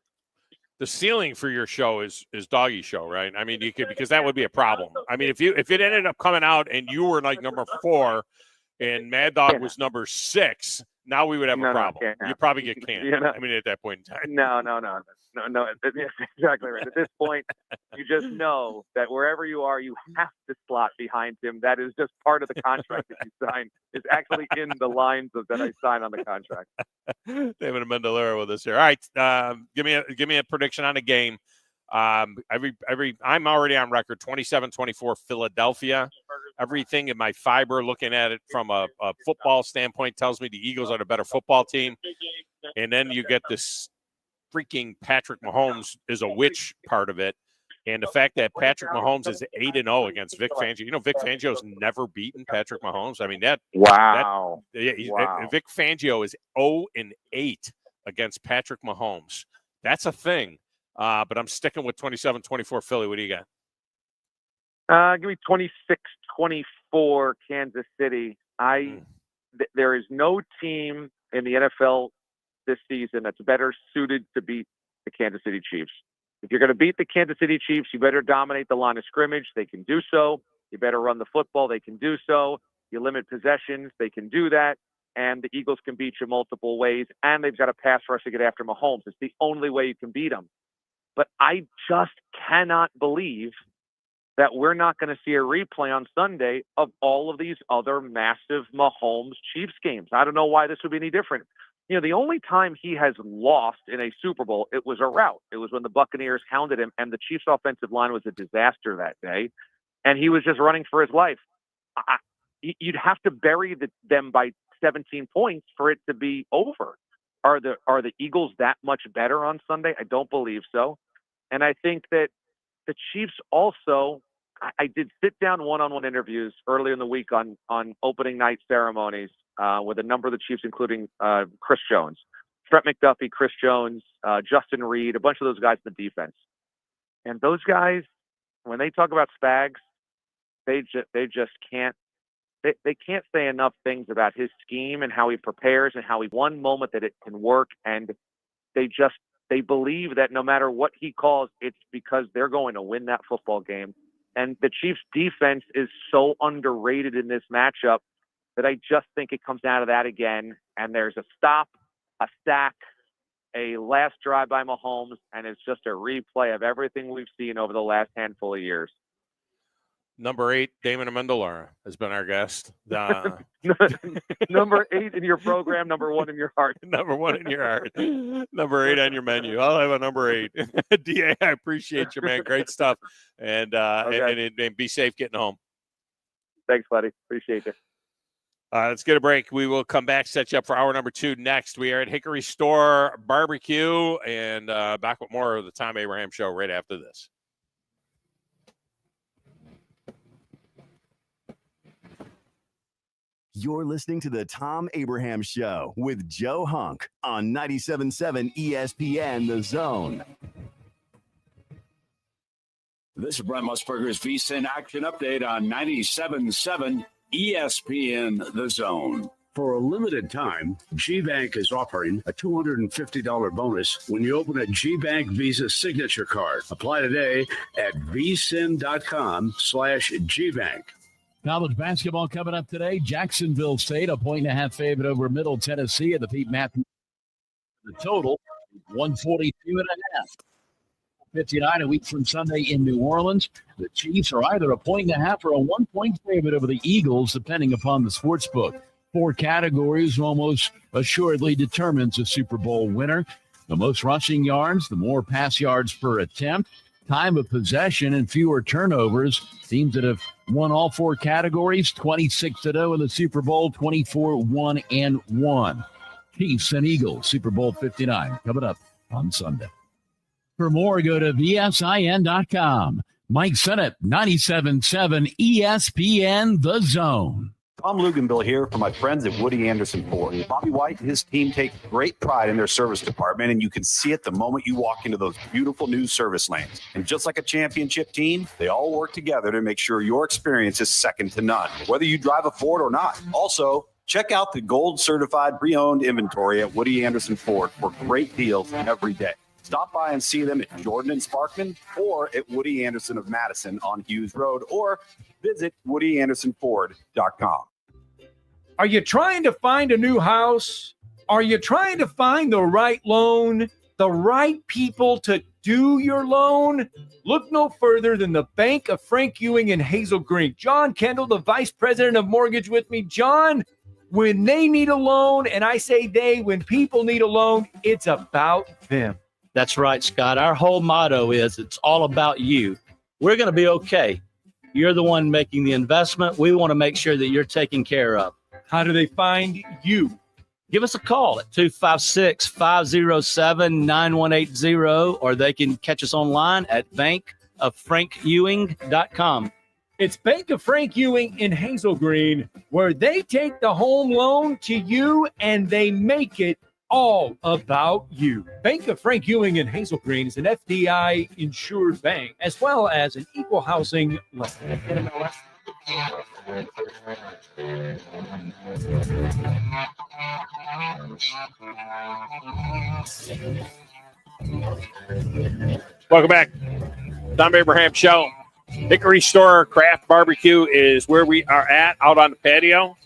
The ceiling for your show is Doggy Show, right? I mean, you could, because that would be a problem. I mean, if it ended up coming out and you were like number 4 and Mad Dog was number 6, now we would have a problem. You'd probably get canned. I mean, at that point in time. No. That's exactly right. At this point, you just know that wherever you are, you have to slot behind him. That is just part of the contract that you sign. It's actually in the lines that I sign on the contract. David Amendolara with us here. All right, give me a prediction on the game. I'm already on record. 27-24 Philadelphia. Everything in my fiber, looking at it from a football standpoint, tells me the Eagles are the better football team. And then you get this freaking Patrick Mahomes is a witch part of it. And the fact that Patrick Mahomes is 8-0 against Vic Fangio. You know, Vic Fangio's never beaten Patrick Mahomes. I mean, wow. Vic Fangio is 0-8 against Patrick Mahomes. That's a thing. But I'm sticking with 27-24 Philly. What do you got? Give me 26-24 Kansas City. There is no team in the NFL this season that's better suited to beat the Kansas City Chiefs. If you're going to beat the Kansas City Chiefs, you better dominate the line of scrimmage. They can do so. You better run the football. They can do so. You limit possessions, they can do that, and the Eagles can beat you multiple ways, and they've got a pass rush to get after Mahomes. It's the only way you can beat them. But I just cannot believe that we're not going to see a replay on Sunday of all of these other massive Mahomes-Chiefs games. I don't know why this would be any different. You know, the only time he has lost in a Super Bowl, it was a rout. It was when the Buccaneers hounded him, and the Chiefs' offensive line was a disaster that day, and he was just running for his life. You'd have to bury them by 17 points for it to be over. Are the Eagles that much better on Sunday? I don't believe so. And I think that the Chiefs also, I did sit down one-on-one interviews earlier in the week on opening night ceremonies with a number of the Chiefs, including Chris Jones, Trent McDuffie, Chris Jones, Justin Reed, a bunch of those guys in the defense. And those guys, when they talk about Spags, they just can't. They can't say enough things about his scheme and how he prepares and how he one moment that it can work. And they believe that no matter what he calls, it's because they're going to win that football game. And the Chiefs defense is so underrated in this matchup that I just think it comes down to that again. And there's a stop, a sack, a last drive by Mahomes, and it's just a replay of everything we've seen over the last handful of years. Number 8, Damon Amendolara has been our guest. Number 8 in your program, number 1 in your heart. Number 1 in your heart. Number 8 on your menu. I'll have a number 8. DA, I appreciate you, man. Great stuff. And, Okay. and be safe getting home. Thanks, buddy. Appreciate it. Let's get a break. We will come back, set you up for hour number 2 next. We are at Hickory Store Barbecue, and back with more of the Thom Abraham Show right after this. You're listening to the Thom Abraham Show with Joe Hunk on 97.7 ESPN The Zone. This is Brent Musburger's VSiN Action Update on 97.7 ESPN The Zone. For a limited time, GBank is offering a $250 bonus when you open a GBank Visa Signature Card. Apply today at vsin.com/GBank. College basketball coming up today. Jacksonville State, a 1.5 favorite over Middle Tennessee at the Pete Matthews. The total, 142.5. 59 a week from Sunday in New Orleans. The Chiefs are either a 1.5 or a 1-point favorite over the Eagles, depending upon the sports book. 4 categories almost assuredly determines a Super Bowl winner. The most rushing yards, the more pass yards per attempt, time of possession, and fewer turnovers. Teams that have won all 4 categories, 26-0 in the Super Bowl, 24-1-1. Chiefs and Eagles, Super Bowl 59, coming up on Sunday. For more, go to VSIN.com. Mike Sennett, 97.7 ESPN The Zone. Tom Luganville here for my friends at Woody Anderson Ford. Bobby White and his team take great pride in their service department, and you can see it the moment you walk into those beautiful new service lanes. And just like a championship team, they all work together to make sure your experience is second to none, whether you drive a Ford or not. Also, check out the gold certified pre-owned inventory at Woody Anderson Ford for great deals every day. Stop by and see them at Jordan and Sparkman or at Woody Anderson of Madison on Hughes Road, or visit WoodyAndersonFord.com. Are you trying to find a new house? Are you trying to find the right loan, the right people to do your loan? Look no further than the Bank of Frank Ewing in Hazel Green. John Kendall, the Vice President of Mortgage, with me. John, when they need a loan, and I say they, when people need a loan, it's about them. That's right, Scott. Our whole motto is it's all about you. We're going to be okay. You're the one making the investment. We want to make sure that you're taken care of. How do they find you? Give us a call at 256-507-9180, or they can catch us online at bankofFrankEwing.com. It's Bank of Frank Ewing in Hazel Green, where they take the home loan to you and they make it all about you. Bank of Frank Ewing in Hazel Green is an FDI insured bank, as well as an equal housing lender. Welcome back. Thom Abraham Show. Hickory Store Craft Barbecue is where we are at, out on the patio.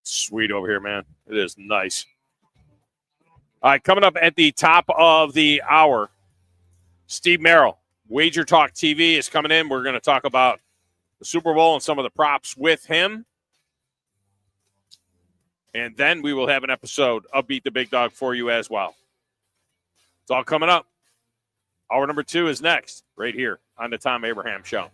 Sweet over here, man. It is nice. All right, coming up at the top of the hour, Steve Merril, Wager Talk TV is coming in. We're going to talk about the Super Bowl and some of the props with him. And then we will have an episode of Beat the Big Dog for you as well. It's all coming up. Hour number 2 is next, right here on the Thom Abraham Show.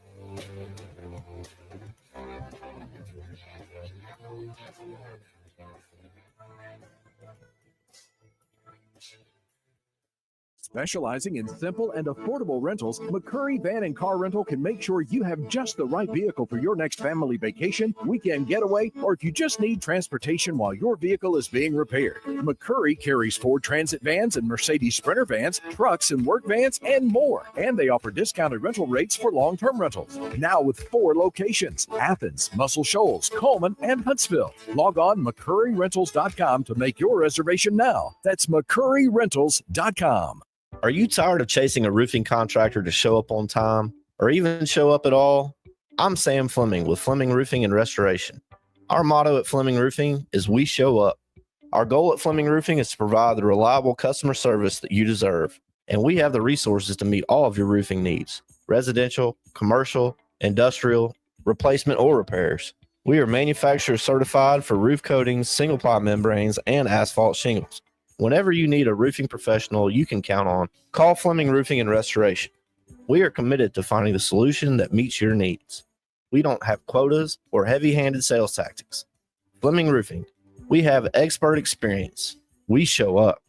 Specializing in simple and affordable rentals, McCurry Van and Car Rental can make sure you have just the right vehicle for your next family vacation, weekend getaway, or if you just need transportation while your vehicle is being repaired. McCurry carries Ford Transit vans and Mercedes Sprinter vans, trucks and work vans, and more. And they offer discounted rental rates for long-term rentals. Now with 4 locations: Athens, Muscle Shoals, Coleman, and Huntsville. Log on McCurryRentals.com to make your reservation now. That's McCurryRentals.com. Are you tired of chasing a roofing contractor to show up on time or even show up at all? I'm Sam Fleming with Fleming Roofing and Restoration. Our motto at Fleming Roofing is we show up. Our goal at Fleming Roofing is to provide the reliable customer service that you deserve, and we have the resources to meet all of your roofing needs: residential, commercial, industrial, replacement, or repairs. We are manufacturer certified for roof coatings, single-ply membranes, and asphalt shingles. Whenever you need a roofing professional you can count on, call Fleming Roofing and Restoration. We are committed to finding the solution that meets your needs. We don't have quotas or heavy-handed sales tactics. Fleming Roofing, we have expert experience. We show up.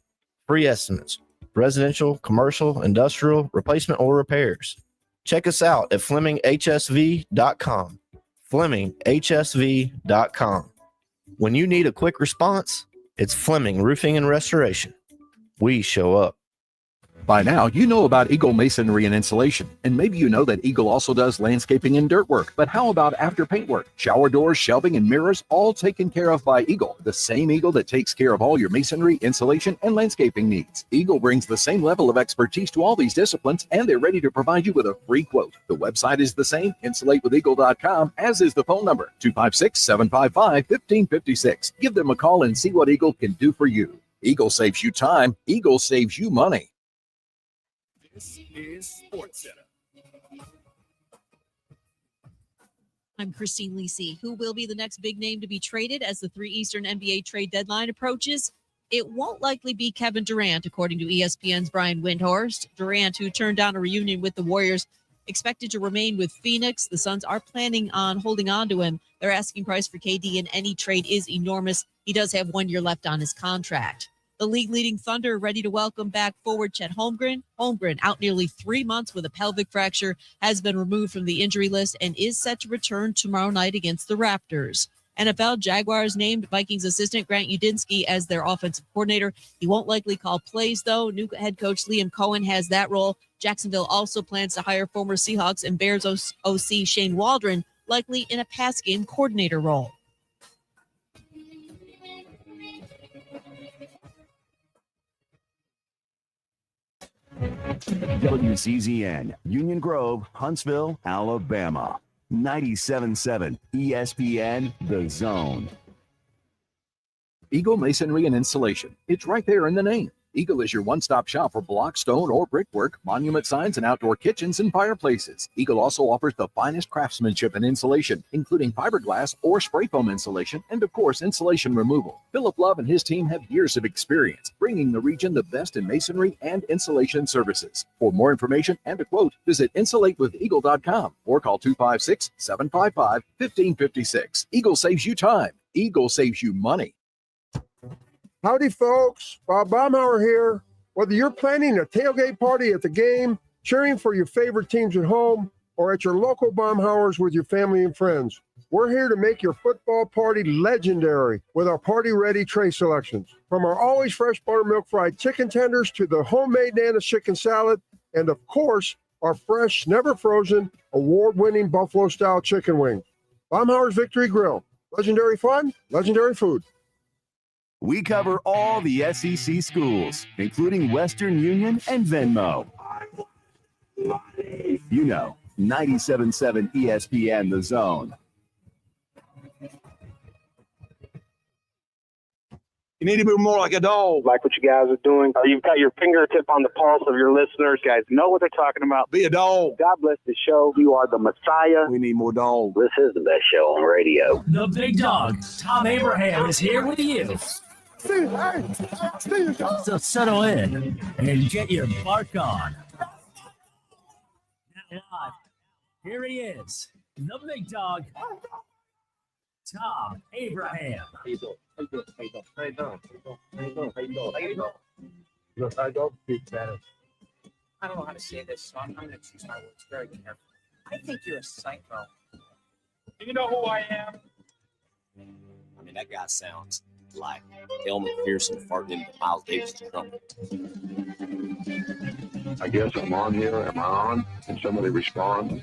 Free estimates, residential, commercial, industrial, replacement, or repairs. Check us out at FlemingHSV.com. FlemingHSV.com. When you need a quick response, it's Fleming Roofing and Restoration. We show up. By now, you know about Eagle Masonry and Insulation, and maybe you know that Eagle also does landscaping and dirt work. But how about after paint work? Shower doors, shelving, and mirrors, all taken care of by Eagle, the same Eagle that takes care of all your masonry, insulation, and landscaping needs. Eagle brings the same level of expertise to all these disciplines, and they're ready to provide you with a free quote. The website is the same, insulatewitheagle.com, as is the phone number, 256-755-1556. Give them a call and see what Eagle can do for you. Eagle saves you time. Eagle saves you money. This is Sports Center. I'm Christine Lisi. Who will be the next big name to be traded as the 3 Eastern NBA trade deadline approaches? It won't likely be Kevin Durant, according to ESPN's Brian Windhorst. Durant, who turned down a reunion with the Warriors, expected to remain with Phoenix. The Suns are planning on holding on to him. Their asking price for KD in any trade is enormous. He does have 1 year left on his contract. The league-leading Thunder are ready to welcome back forward Chet Holmgren. Holmgren, out nearly 3 months with a pelvic fracture, has been removed from the injury list and is set to return tomorrow night against the Raptors. NFL Jaguars named Vikings assistant Grant Udinski as their offensive coordinator. He won't likely call plays, though. New head coach Liam Cohen has that role. Jacksonville also plans to hire former Seahawks and Bears OC Shane Waldron, likely in a pass game coordinator role. WCZN, Union Grove, Huntsville, Alabama. 97.7 ESPN, The Zone. Eagle Masonry and Insulation. It's right there in the name. Eagle is your one-stop shop for block, stone, or brickwork, monument signs, and outdoor kitchens and fireplaces. Eagle also offers the finest craftsmanship and insulation, including fiberglass or spray foam insulation, and of course, insulation removal. Philip Love and his team have years of experience, bringing the region the best in masonry and insulation services. For more information and a quote, visit insulatewitheagle.com or call 256-755-1556. Eagle saves you time. Eagle saves you money. Howdy, folks. Bob Baumhauer here. Whether you're planning a tailgate party at the game, cheering for your favorite teams at home, or at your local Baumhauers with your family and friends, we're here to make your football party legendary with our party-ready tray selections. From our always fresh buttermilk fried chicken tenders to the homemade Nana's chicken salad, and of course, our fresh, never frozen, award-winning buffalo-style chicken wings. Baumhauer's Victory Grill. Legendary fun, legendary food. We cover all the SEC schools, including Western Union and Venmo. You know, 97.7 ESPN The Zone. You need to be more like a dog. Like what you guys are doing. You've got your fingertip on the pulse of your listeners. You guys know what they're talking about. Be a dog. God bless the show. You are the Messiah. We need more dogs. This is the best show on radio. The big dog, Thom Abraham, is here with you. So settle in and get your bark on. Now live, here he is, the big dog, Thom Abraham. I don't know how to say this, so I'm going to choose my words very carefully. I think you're a psycho. Do you know who I am? I mean, that guy sounds like Elmer Pearson farting into Miles Davis' trumpet. I guess I'm on here. Am I on? Can somebody respond?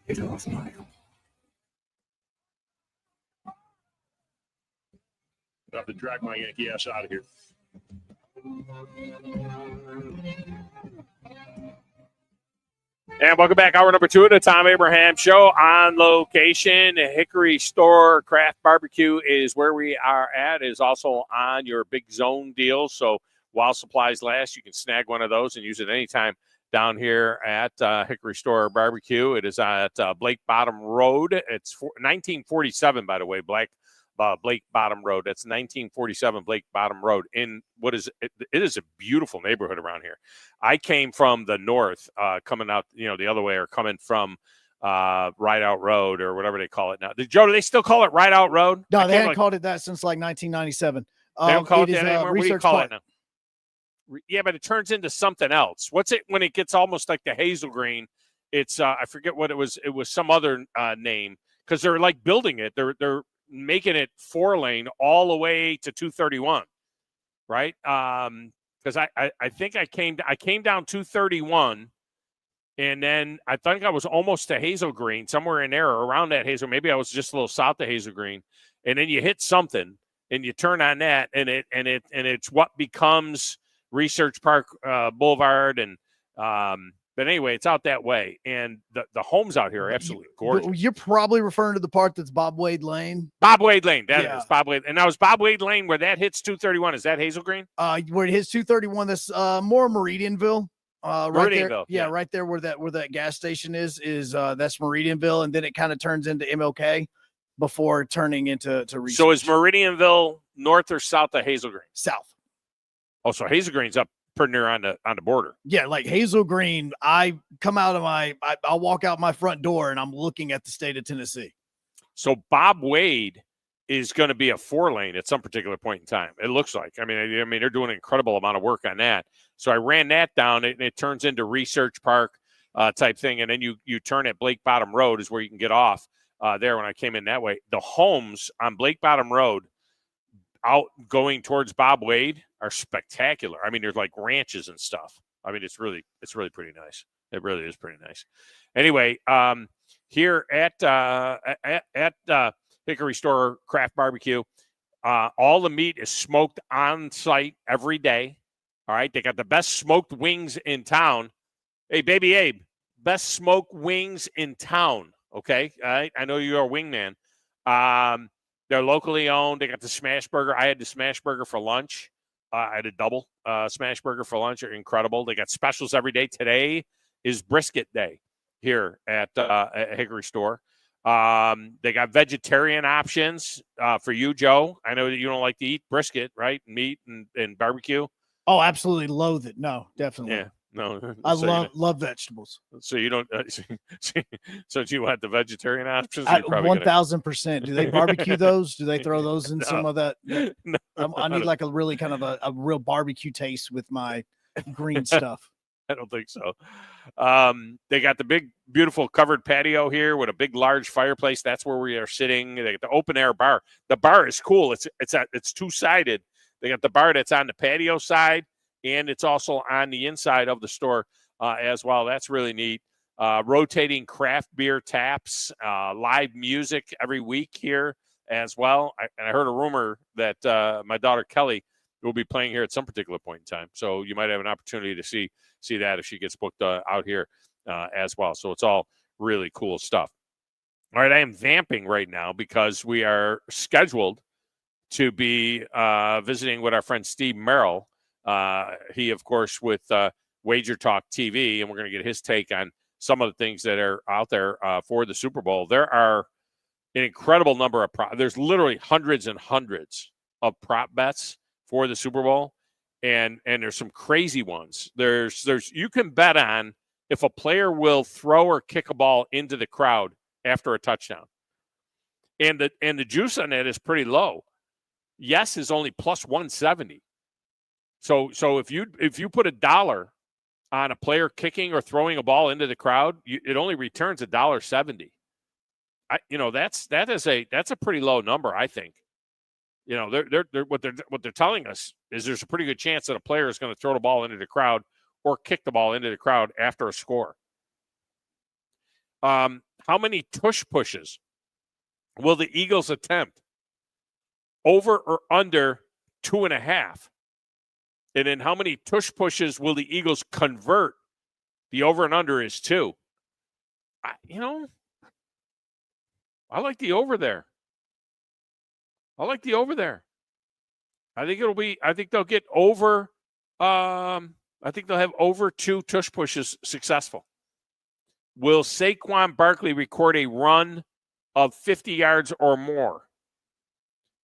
Get off my. I have to drag my Yankee ass out of here. And welcome back. Hour number 2 of the Thom Abraham Show on location. Hickory Store Craft Barbecue is where we are at. It is also on your Big Zone deal. So while supplies last, you can snag one of those and use it anytime down here at Hickory Store Barbecue. It is at Blake Bottom Road. It's 1947, by the way, Blake Bottom Road. That's 1947 Blake Bottom Road. In what is it is a beautiful neighborhood around here. I came from the north, coming out, the other way, or coming from Rideout Road or whatever they call it now. Joe, do they still call it Rideout Road? No, they haven't called it that since like 1997. They don't call it that is, anymore. What do you Research call Park. it now? Yeah, but it turns into something else. What's it when it gets almost like the Hazel Green? It's I forget what it was. It was some other name because they're like building it. They're making it 4-lane all the way to 231, right? Because I think I came down 231, and then I think I was almost to Hazel Green, somewhere in there or around that Hazel. Maybe I was just a little south of Hazel Green, and then you hit something and you turn on that, and it's what becomes Research Park Boulevard, and but anyway, it's out that way, and the homes out here are absolutely gorgeous. You're probably referring to the part that's Bob Wade Lane. Bob Wade Lane, that is Bob Wade. And now is Bob Wade Lane where that hits 231? Is that Hazel Green? Where it hits 231, that's more Meridianville. Right Meridianville, there, yeah, right there where that gas station is that's Meridianville, and then it kind of turns into MLK before turning into Research. So is Meridianville north or south of Hazel Green? South. Oh, so Hazel Green's up pretty near on the border. Yeah, like Hazel Green, I come out of I'll walk out my front door and I'm looking at the state of Tennessee. So Bob Wade is going to be a 4-lane at some particular point in time. It looks like. I mean, they're doing an incredible amount of work on that. So I ran that down, and it turns into Research Park type thing, and then you turn at Blake Bottom Road is where you can get off there. When I came in that way, the homes on Blake Bottom Road out going towards Bob Wade are spectacular. I mean, there's like ranches and stuff. I mean, it's really pretty nice. It really is pretty nice. Anyway, here at Hickory Store Craft Barbecue, all the meat is smoked on site every day. All right, they got the best smoked wings in town. Hey, Baby Abe, best smoked wings in town. Okay, all right. I know you're a wingman. They're locally owned. They got the smash burger. I had the smash burger for lunch. I had a double smash burger for lunch. They're incredible. They got specials every day. Today is brisket day here at Hickory Store. They got vegetarian options for you, Joe. I know that you don't like to eat brisket, right? Meat and barbecue. Oh, absolutely loathe it. No, definitely. Yeah. No, I love vegetables. So you don't. So do you want the vegetarian options? 1,000%. Do they barbecue those? Do they throw those in some of that? No, I need like a really kind of a real barbecue taste with my green stuff. I don't think so. They got the big, beautiful covered patio here with a big, large fireplace. That's where we are sitting. They got the open air bar. The bar is cool. It's two-sided. They got the bar that's on the patio side, and it's also on the inside of the store as well. That's really neat. Rotating craft beer taps, live music every week here as well. I heard a rumor that my daughter Kelly will be playing here at some particular point in time. So you might have an opportunity to see that if she gets booked out here as well. So it's all really cool stuff. All right, I am vamping right now because we are scheduled to be visiting with our friend Steve Merril. He, of course, with Wager Talk TV, and we're going to get his take on some of the things that are out there for the Super Bowl. There are an incredible number of there's literally hundreds and hundreds of prop bets for the Super Bowl, and there's some crazy ones. There's you can bet on if a player will throw or kick a ball into the crowd after a touchdown. And the juice on that is pretty low. Yes is only plus 170. So if you put $1 on a player kicking or throwing a ball into the crowd, it only returns $1.70. That's a pretty low number, I think. What they're telling us is there's a pretty good chance that a player is going to throw the ball into the crowd or kick the ball into the crowd after a score. How many tush pushes will the Eagles attempt? Over or under 2.5? And then how many tush pushes will the Eagles convert? The over and under is 2. I like the over there. I think they'll get over. I think they'll have over 2 tush pushes successful. Will Saquon Barkley record a run of 50 yards or more?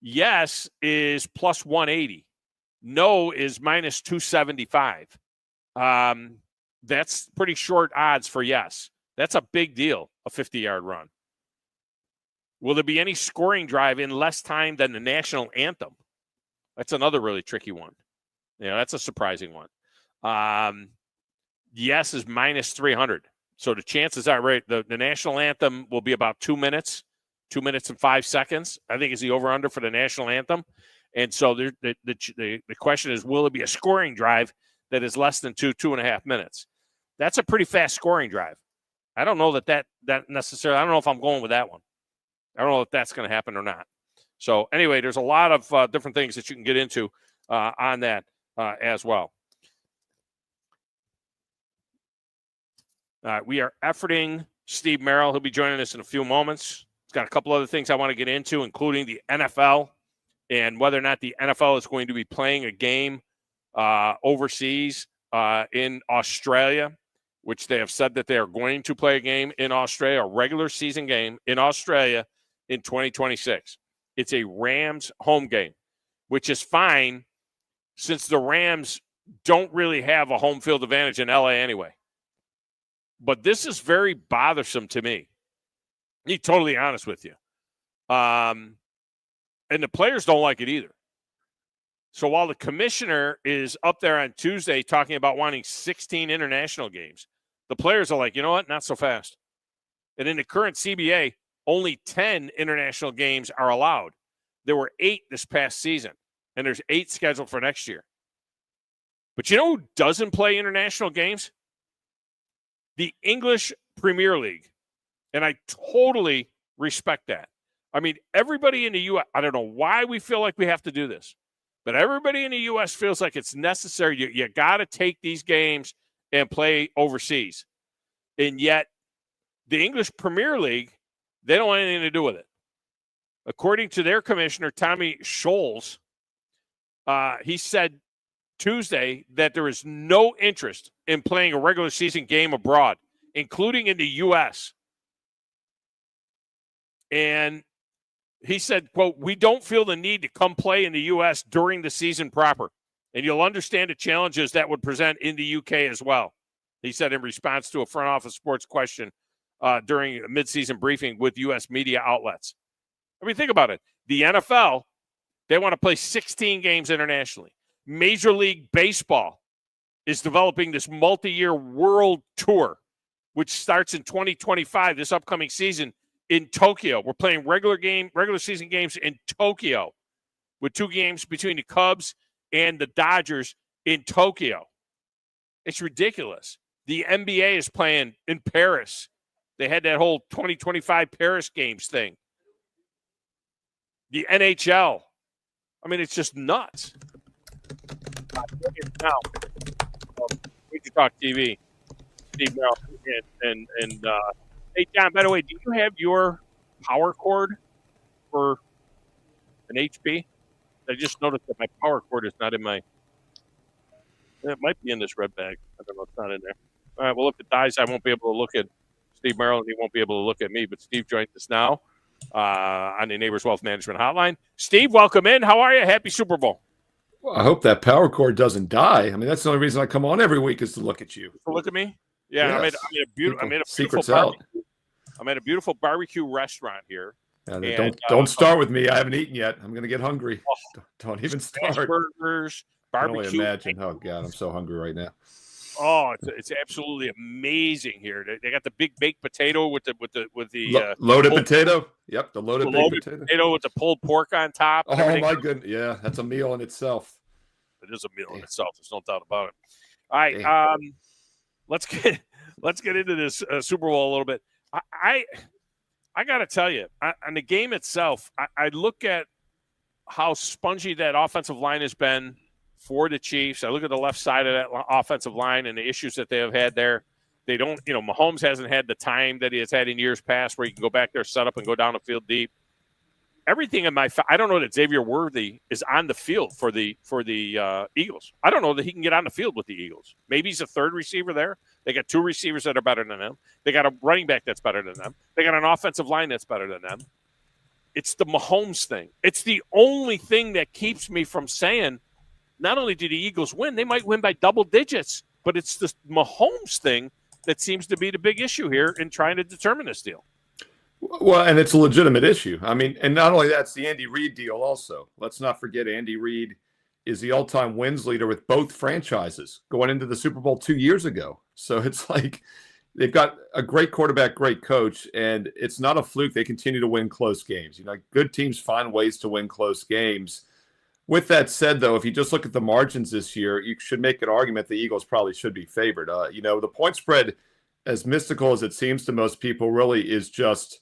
Yes is plus 180. No is minus 275. That's pretty short odds for yes. That's a big deal, a 50-yard run. Will there be any scoring drive in less time than the national anthem? That's another really tricky one. That's a surprising one. Yes is minus 300. So the chances are, right, the national anthem will be about 2 minutes, 2 minutes and 5 seconds, I think is the over-under for the national anthem. And so the question is, will it be a scoring drive that is less than 2.5 minutes? That's a pretty fast scoring drive. I don't know that necessarily, I don't know if I'm going with that one. I don't know if that's going to happen or not. So anyway, there's a lot of different things that you can get into on that as well. We are efforting Steve Merril. He'll be joining us in a few moments. He's got a couple other things I want to get into, including the NFL and whether or not the NFL is going to be playing a game overseas in Australia, which they have said that they are going to play a game in Australia, a regular season game in Australia in 2026. It's a Rams home game, which is fine since the Rams don't really have a home field advantage in LA anyway. But this is very bothersome to me. To be totally honest with you. And the players don't like it either. So while the commissioner is up there on Tuesday talking about wanting 16 international games, the players are like, you know what? Not so fast. And in the current CBA, only 10 international games are allowed. There were 8 this past season, and there's 8 scheduled for next year. But you know who doesn't play international games? The English Premier League. And I totally respect that. I mean, everybody in the U.S., I don't know why we feel like we have to do this, but everybody in the U.S. feels like it's necessary. You got to take these games and play overseas. And yet, the English Premier League, they don't want anything to do with it. According to their commissioner, Tommy Scholes, he said Tuesday that there is no interest in playing a regular season game abroad, including in the U.S. And he said, quote, "We don't feel the need to come play in the U.S. during the season proper, and you'll understand the challenges that would present in the U.K. as well," he said in response to a front office sports question during a midseason briefing with U.S. media outlets. I mean, think about it. The NFL, they want to play 16 games internationally. Major League Baseball is developing this multi-year world tour, which starts in 2025, this upcoming season, in Tokyo. We're playing regular season games in Tokyo with 2 games between the Cubs and the Dodgers in Tokyo. It's ridiculous. The NBA is playing in Paris. They had that whole 2025 Paris games thing. The NHL. I mean, it's just nuts. Now, we can talk TV. Steve Merril and Hey, John, by the way, do you have your power cord for an HP? I just noticed that my power cord is not in my. It might be in this red bag. I don't know. It's not in there. All right. Well, if it dies, I won't be able to look at Steve Merril, and he won't be able to look at me. But Steve joins us now on the Neighbors Wealth Management Hotline. Steve, welcome in. How are you? Happy Super Bowl. Well, I hope that power cord doesn't die. I mean, that's the only reason I come on every week is to look at you. Look at me. Yeah, Yes. I'm at a beautiful Secrets out. barbecue. I'm at a beautiful barbecue restaurant here. And, don't start with me. I haven't eaten yet. I'm going to get hungry. Don't even start. Burgers, I can barbecue. only imagine. Oh God, I'm so hungry right now. Oh, it's absolutely amazing here. They got the big baked potato with the Loaded pulled- potato. Yep, the loaded baked potato. with the pulled pork on top. and Oh everything. my goodness. Yeah, that's a meal in itself. It is a meal in itself. There's no doubt about it. All right, let's get into this Super Bowl a little bit. I got to tell you, on the game itself, I look at how spongy that offensive line has been for the Chiefs. I look at the left side of that offensive line and the issues that they have had there. They don't, Mahomes hasn't had the time that he has had in years past where he can go back there, set up, and go down the field deep. Everything in I don't know that Xavier Worthy is on the field for the Eagles. I don't know that he can get on the field with the Eagles. Maybe he's a third receiver there. They got two receivers that are better than them. They got a running back that's better than them. They got an offensive line that's better than them. It's the Mahomes thing. It's the only thing that keeps me from saying not only do the Eagles win, they might win by double digits, but it's the Mahomes thing that seems to be the big issue here in trying to determine this deal. Well, and it's a legitimate issue. I mean, and not only that, it's the Andy Reid deal also. Let's not forget Andy Reid is the all-time wins leader with both franchises going into the Super Bowl 2 years ago. So it's like they've got a great quarterback, great coach, and it's not a fluke. They continue to win close games. Good teams find ways to win close games. With that said, though, if you just look at the margins this year, you should make an argument the Eagles probably should be favored. The point spread, as mystical as it seems to most people, really is just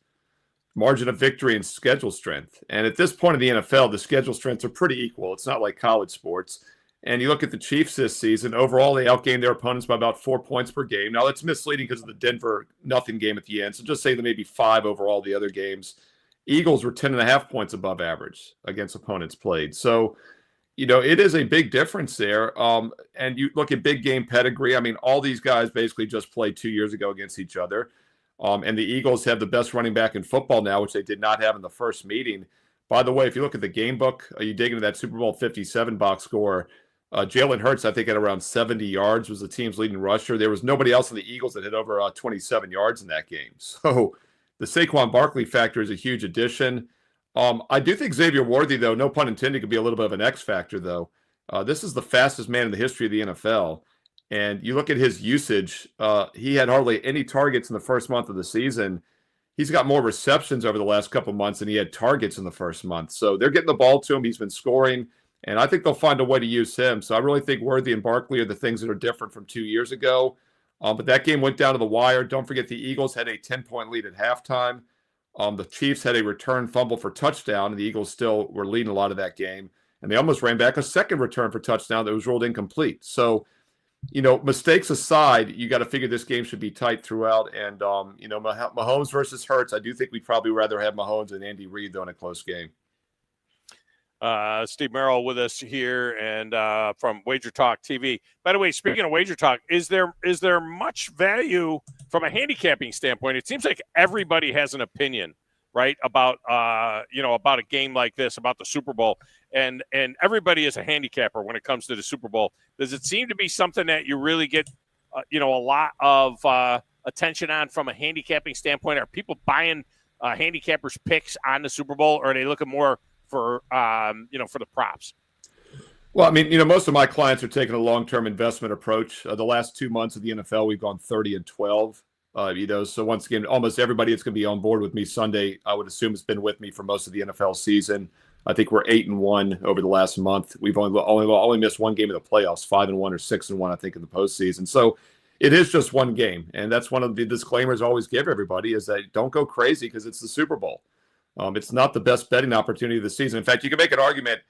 margin of victory and schedule strength. And at this point in the NFL, the schedule strengths are pretty equal. It's not like college sports. And you look at the Chiefs this season, overall, they outgained their opponents by about 4 points per game. Now, that's misleading because of the Denver nothing game at the end. So just say that maybe 5 overall the other games. Eagles were 10.5 points above average against opponents played. So, it is a big difference there. And you look at big game pedigree. I mean, all these guys basically just played 2 years ago against each other. And the Eagles have the best running back in football now, which they did not have in the first meeting. By the way, if you look at the game book, you dig into that Super Bowl 57 box score, Jalen Hurts, I think, at around 70 yards was the team's leading rusher. There was nobody else in the Eagles that hit over 27 yards in that game. So the Saquon Barkley factor is a huge addition. I do think Xavier Worthy, though, no pun intended, could be a little bit of an X factor, though. This is the fastest man in the history of the NFL. And you look at his usage, he had hardly any targets in the first month of the season. He's got more receptions over the last couple of months than he had targets in the first month. So they're getting the ball to him. He's been scoring, and I think they'll find a way to use him. So I really think Worthy and Barkley are the things that are different from 2 years ago. But that game went down to the wire. Don't forget the Eagles had a 10-point lead at halftime. The Chiefs had a return fumble for touchdown, and the Eagles still were leading a lot of that game. And they almost ran back a second return for touchdown that was ruled incomplete. So, mistakes aside, you got to figure this game should be tight throughout. And, Mahomes versus Hurts, I do think we'd probably rather have Mahomes than Andy Reid, though, in a close game. Steve Merril with us here and from Wager Talk TV. By the way, speaking of Wager Talk, is there much value from a handicapping standpoint? It seems like everybody has an opinion, right, about about a game like this, about the Super Bowl, and everybody is a handicapper when it comes to the Super Bowl. Does it seem to be something that you really get a lot of attention on from a handicapping standpoint? Are people buying handicappers picks on the Super Bowl, or are they looking more for the props? Well, I mean, most of my clients are taking a long-term investment approach. The last 2 months of the NFL, we've gone 30-12. So once again, almost everybody that's going to be on board with me Sunday, I would assume, has been with me for most of the NFL season. I think we're 8-1 over the last month. We've only missed one game in the playoffs, 5-1 or 6-1, I think, in the postseason. So it is just one game, and that's one of the disclaimers I always give everybody is that don't go crazy because it's the Super Bowl. It's not the best betting opportunity of the season. In fact, you can make an argument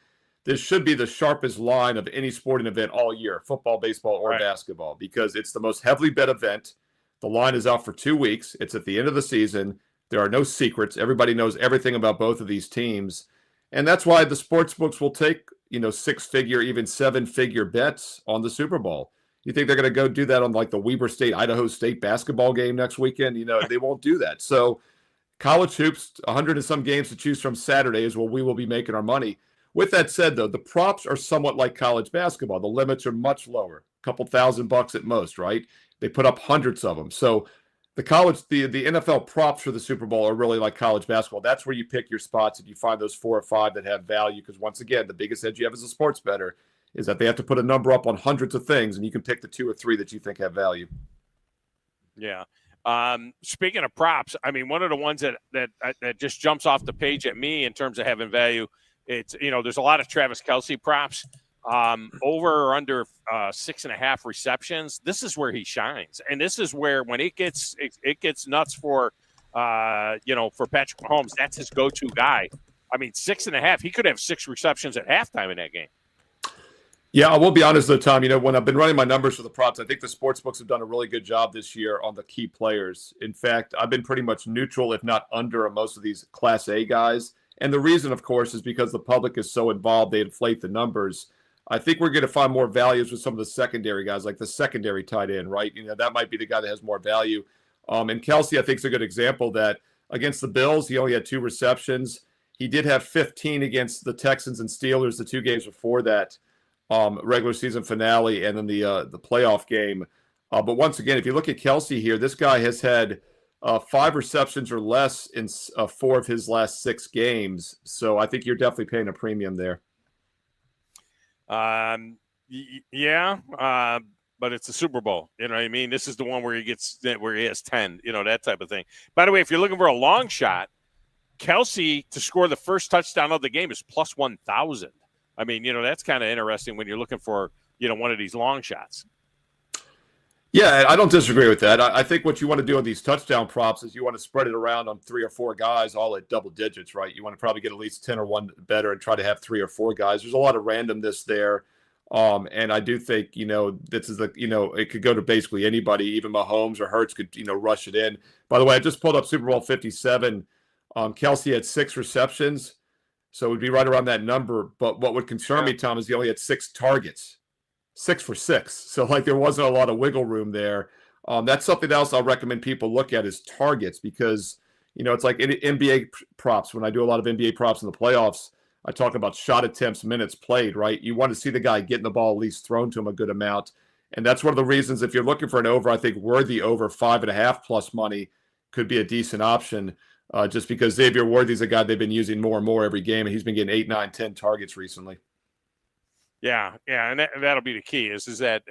this should be the sharpest line of any sporting event all year, football, baseball, or basketball, because it's the most heavily bet event. The line is out for 2 weeks. It's at the end of the season. There are no secrets. Everybody knows everything about both of these teams. And that's why the sports books will take, 6-figure, even 7-figure bets on the Super Bowl. You think they're going to go do that on like the Weber State, Idaho State basketball game next weekend? They won't do that. So college hoops, 100 and some games to choose from Saturday is where we will be making our money. With that said, though, the props are somewhat like college basketball. The limits are much lower, a couple $1,000 at most, right? They put up hundreds of them. So the NFL props for the Super Bowl are really like college basketball. That's where you pick your spots and you find those 4 or 5 that have value. Because once again, the biggest edge you have as a sports bettor is that they have to put a number up on hundreds of things, and you can pick the 2 or 3 that you think have value. Yeah. Speaking of props, I mean, one of the ones that just jumps off the page at me in terms of having value, it's, there's a lot of Travis Kelce props. Over or under 6.5 receptions. This is where he shines, and this is where when it gets nuts for for Patrick Mahomes, that's his go-to guy. I mean, 6.5. He could have 6 receptions at halftime in that game. Yeah, I will be honest though, Tom. When I've been running my numbers for the props, I think the sports books have done a really good job this year on the key players. In fact, I've been pretty much neutral, if not under, on most of these Class A guys. And the reason, of course, is because the public is so involved, they inflate the numbers. I think we're going to find more values with some of the secondary guys, like the secondary tight end, right? That might be the guy that has more value. And Kelce, I think, is a good example that against the Bills, he only had 2 receptions. He did have 15 against the Texans and Steelers, the 2 games before that, regular season finale, and then the playoff game. But once again, if you look at Kelce here, this guy has had 5 receptions or less in 4 of his last 6 games. So I think you're definitely paying a premium there. But it's the Super Bowl. You know what I mean? This is the one where he has 10, that type of thing. By the way, if you're looking for a long shot, Kelce to score the first touchdown of the game is plus 1,000. I mean, that's kind of interesting when you're looking for, one of these long shots. Yeah, I don't disagree with that. I think what you want to do on these touchdown props is you want to spread it around on 3 or 4 guys, all at double digits, right? You want to probably get at least 10 or 1 better and try to have 3 or 4 guys. There's a lot of randomness there. And I do think, this is it could go to basically anybody, even Mahomes or Hurts could, rush it in. By the way, I just pulled up Super Bowl 57. Kelce had 6 receptions, so it would be right around that number. But what would concern me, Tom, is he only had 6 targets. 6 for 6. So there wasn't a lot of wiggle room there. That's something else I'll recommend people look at is targets because, it's like NBA props. When I do a lot of NBA props in the playoffs, I talk about shot attempts, minutes played, right? You want to see the guy getting the ball at least thrown to him a good amount. And that's one of the reasons if you're looking for an over, I think Worthy over 5.5 plus money could be a decent option just because Xavier Worthy's a guy they've been using more and more every game, and he's been getting 8, 9, 10 targets recently. Yeah, and that'll be the key is that,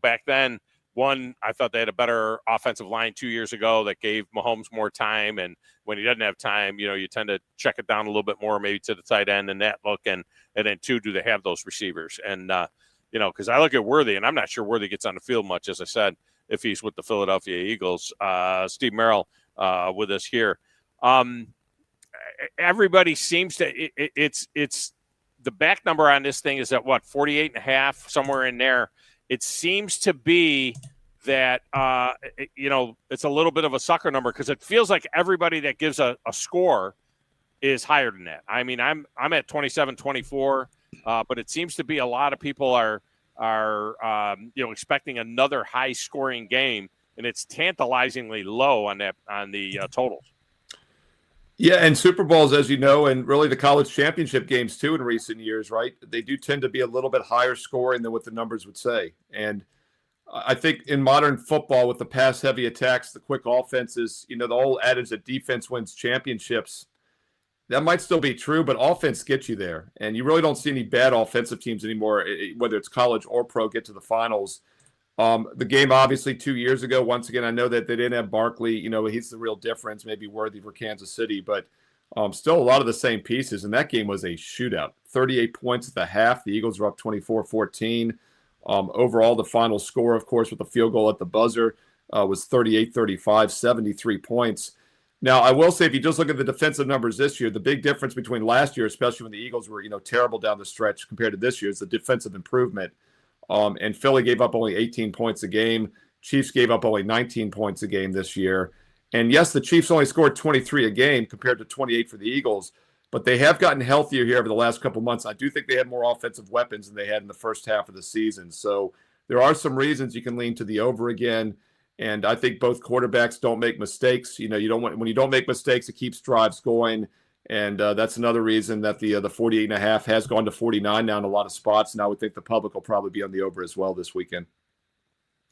back then, I thought they had a better offensive line 2 years ago that gave Mahomes more time, and when he doesn't have time, you tend to check it down a little bit more, maybe to the tight end and that look, and then 2, do they have those receivers? And, because I look at Worthy, and I'm not sure Worthy gets on the field much, as I said, if he's with the Philadelphia Eagles. Steve Merril with us here. Everybody seems to it's the back number on this thing is at 48.5, somewhere in there. It seems to be that it's a little bit of a sucker number because it feels like everybody that gives a score is higher than that. I mean, I'm at 27-24, but it seems to be a lot of people are expecting another high scoring game, and it's tantalizingly low on the totals. Yeah, and Super Bowls, as you know, and really the college championship games too in recent years, right? They do tend to be a little bit higher scoring than what the numbers would say. And I think in modern football with the pass-heavy attacks, the quick offenses, the whole adage that defense wins championships, that might still be true, but offense gets you there. And you really don't see any bad offensive teams anymore, whether it's college or pro, get to the finals. The game, obviously, 2 years ago, once again, I know that they didn't have Barkley. He's the real difference, maybe Worthy for Kansas City, but still a lot of the same pieces. And that game was a shootout. 38 points at the half. The Eagles were up 24-14. Overall, the final score, of course, with the field goal at the buzzer was 38-35, 73 points. Now, I will say, if you just look at the defensive numbers this year, the big difference between last year, especially when the Eagles were, terrible down the stretch compared to this year, is the defensive improvement. And Philly gave up only 18 points a game. Chiefs gave up only 19 points a game this year. And yes, the Chiefs only scored 23 a game compared to 28 for the Eagles, but they have gotten healthier here over the last couple months. I do think they had more offensive weapons than they had in the first half of the season. So there are some reasons you can lean to the over again. And I think both quarterbacks don't make mistakes. You don't want, when you don't make mistakes, it keeps drives going. And that's another reason that the 48.5 has gone to 49 now in a lot of spots. And I would think the public will probably be on the over as well this weekend.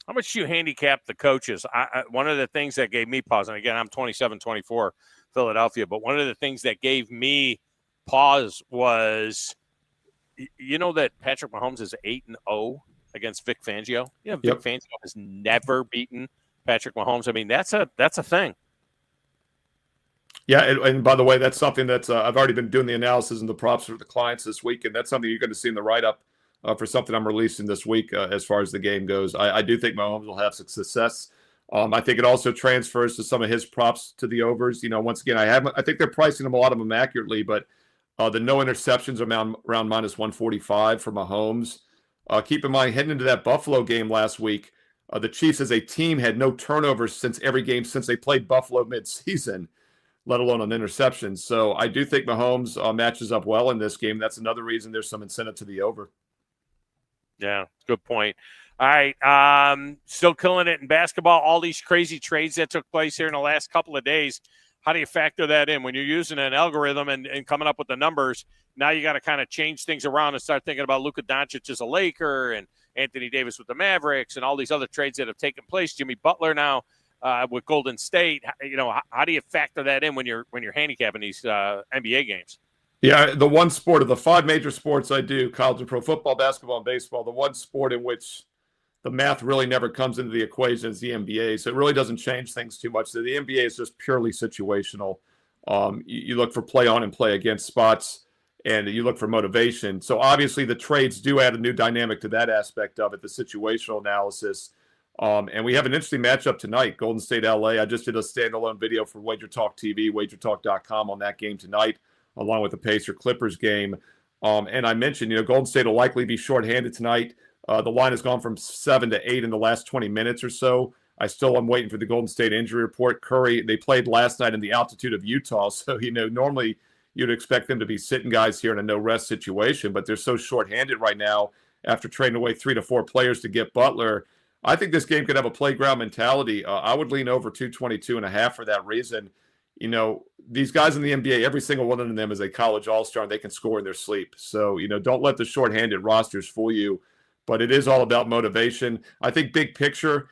How much do you handicap the coaches? One of the things that gave me pause, and again, I'm 27-24 Philadelphia, but one of the things that gave me pause was, that Patrick Mahomes is 8-0 against Vic Fangio. Vic Fangio has never beaten Patrick Mahomes. I mean, that's a thing. Yeah, and by the way, that's something that's I've already been doing the analysis and the props for the clients this week, and that's something you're going to see in the write-up for something I'm releasing this week as far as the game goes. I do think Mahomes will have success. I think it also transfers to some of his props to the overs. Once again, I think they're pricing a lot of them accurately, but the no interceptions around minus 145 for Mahomes. Keep in mind, heading into that Buffalo game last week, the Chiefs as a team had no turnovers since every game since they played Buffalo midseason, let alone on interceptions. So I do think Mahomes matches up well in this game. That's another reason there's some incentive to the over. Yeah, good point. All right, still killing it in basketball. All these crazy trades that took place here in the last couple of days. How do you factor that in when you're using an algorithm and coming up with the numbers? Now you got to kind of change things around and start thinking about Luka Doncic as a Laker and Anthony Davis with the Mavericks and all these other trades that have taken place. Jimmy Butler now with Golden State. How do you factor that in when you're handicapping these NBA games? Yeah, the one sport of the 5 major sports I do, college and pro football, basketball, and baseball, the one sport in which the math really never comes into the equation is the NBA. So it really doesn't change things too much. So the NBA is just purely situational. You look for play on and play against spots, and you look for motivation. So obviously the trades do add a new dynamic to that aspect of it, the situational analysis. And we have an interesting matchup tonight, Golden State, LA. I just did a standalone video for Wager Talk TV, wagertalk.com on that game tonight, along with the Pacer Clippers game. And I mentioned, Golden State will likely be shorthanded tonight. The line has gone from 7 to 8 in the last 20 minutes or so. I'm waiting for the Golden State injury report. Curry, they played last night in the altitude of Utah. So, normally you'd expect them to be sitting guys here in a no-rest situation, but they're so shorthanded right now after trading away 3 to 4 players to get Butler. I think this game could have a playground mentality. I would lean over 222.5 for that reason. These guys in the NBA, every single one of them is a college all-star, and they can score in their sleep. So, don't let the shorthanded rosters fool you. But it is all about motivation. I think big picture,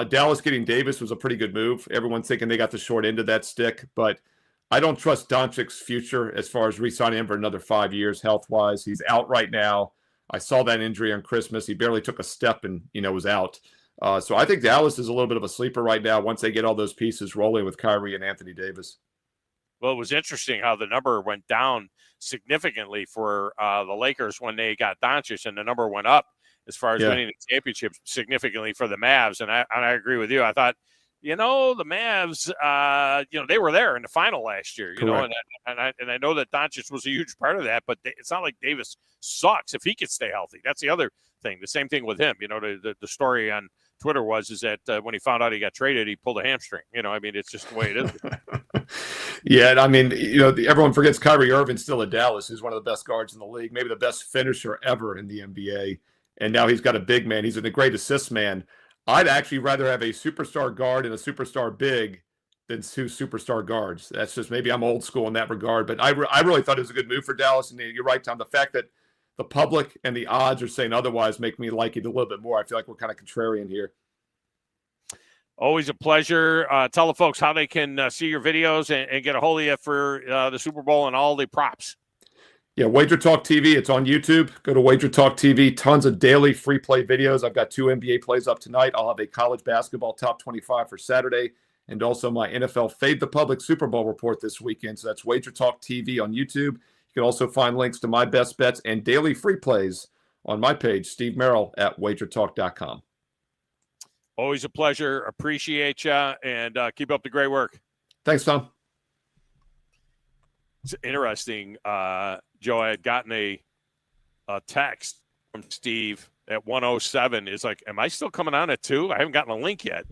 Dallas getting Davis was a pretty good move. Everyone's thinking they got the short end of that stick. But I don't trust Doncic's future as far as re-signing him for another 5 years health-wise. He's out right now. I saw that injury on Christmas. He barely took a step and, was out. So I think Dallas is a little bit of a sleeper right now once they get all those pieces rolling with Kyrie and Anthony Davis. Well, it was interesting how the number went down significantly for the Lakers when they got Doncic, and the number went up as far as winning the championship significantly for the Mavs. And I agree with you. I thought, the Mavs, they were there in the final last year, and I know that Doncic was a huge part of that, but it's not like Davis sucks if he could stay healthy. That's the other thing. The same thing with him. The story on Twitter was that when he found out he got traded, he pulled a hamstring. It's just the way it is. Yeah, I mean, everyone forgets Kyrie Irving's still at Dallas, who's one of the best guards in the league, maybe the best finisher ever in the NBA. And now he's got a big man. He's a great assist man. I'd actually rather have a superstar guard and a superstar big than 2 superstar guards. That's just, maybe I'm old school in that regard. But I really thought it was a good move for Dallas. And you're right, Tom. The fact that the public and the odds are saying otherwise make me like it a little bit more. I feel like we're kind of contrarian here. Always a pleasure. Tell the folks how they can see your videos and get a hold of you for the Super Bowl and all the props. Yeah, Wager Talk TV. It's on YouTube. Go to Wager Talk TV. Tons of daily free play videos. I've got 2 NBA plays up tonight. I'll have a college basketball top 25 for Saturday, and also my NFL Fade the Public Super Bowl report this weekend. So that's Wager Talk TV on YouTube. You can also find links to my best bets and daily free plays on my page, Steve Merril at wagertalk.com. Always a pleasure. Appreciate you, and keep up the great work. Thanks, Tom. It's interesting, Joe. I had gotten a text from Steve at 107 is like, am I still coming on at 2? I haven't gotten a link yet.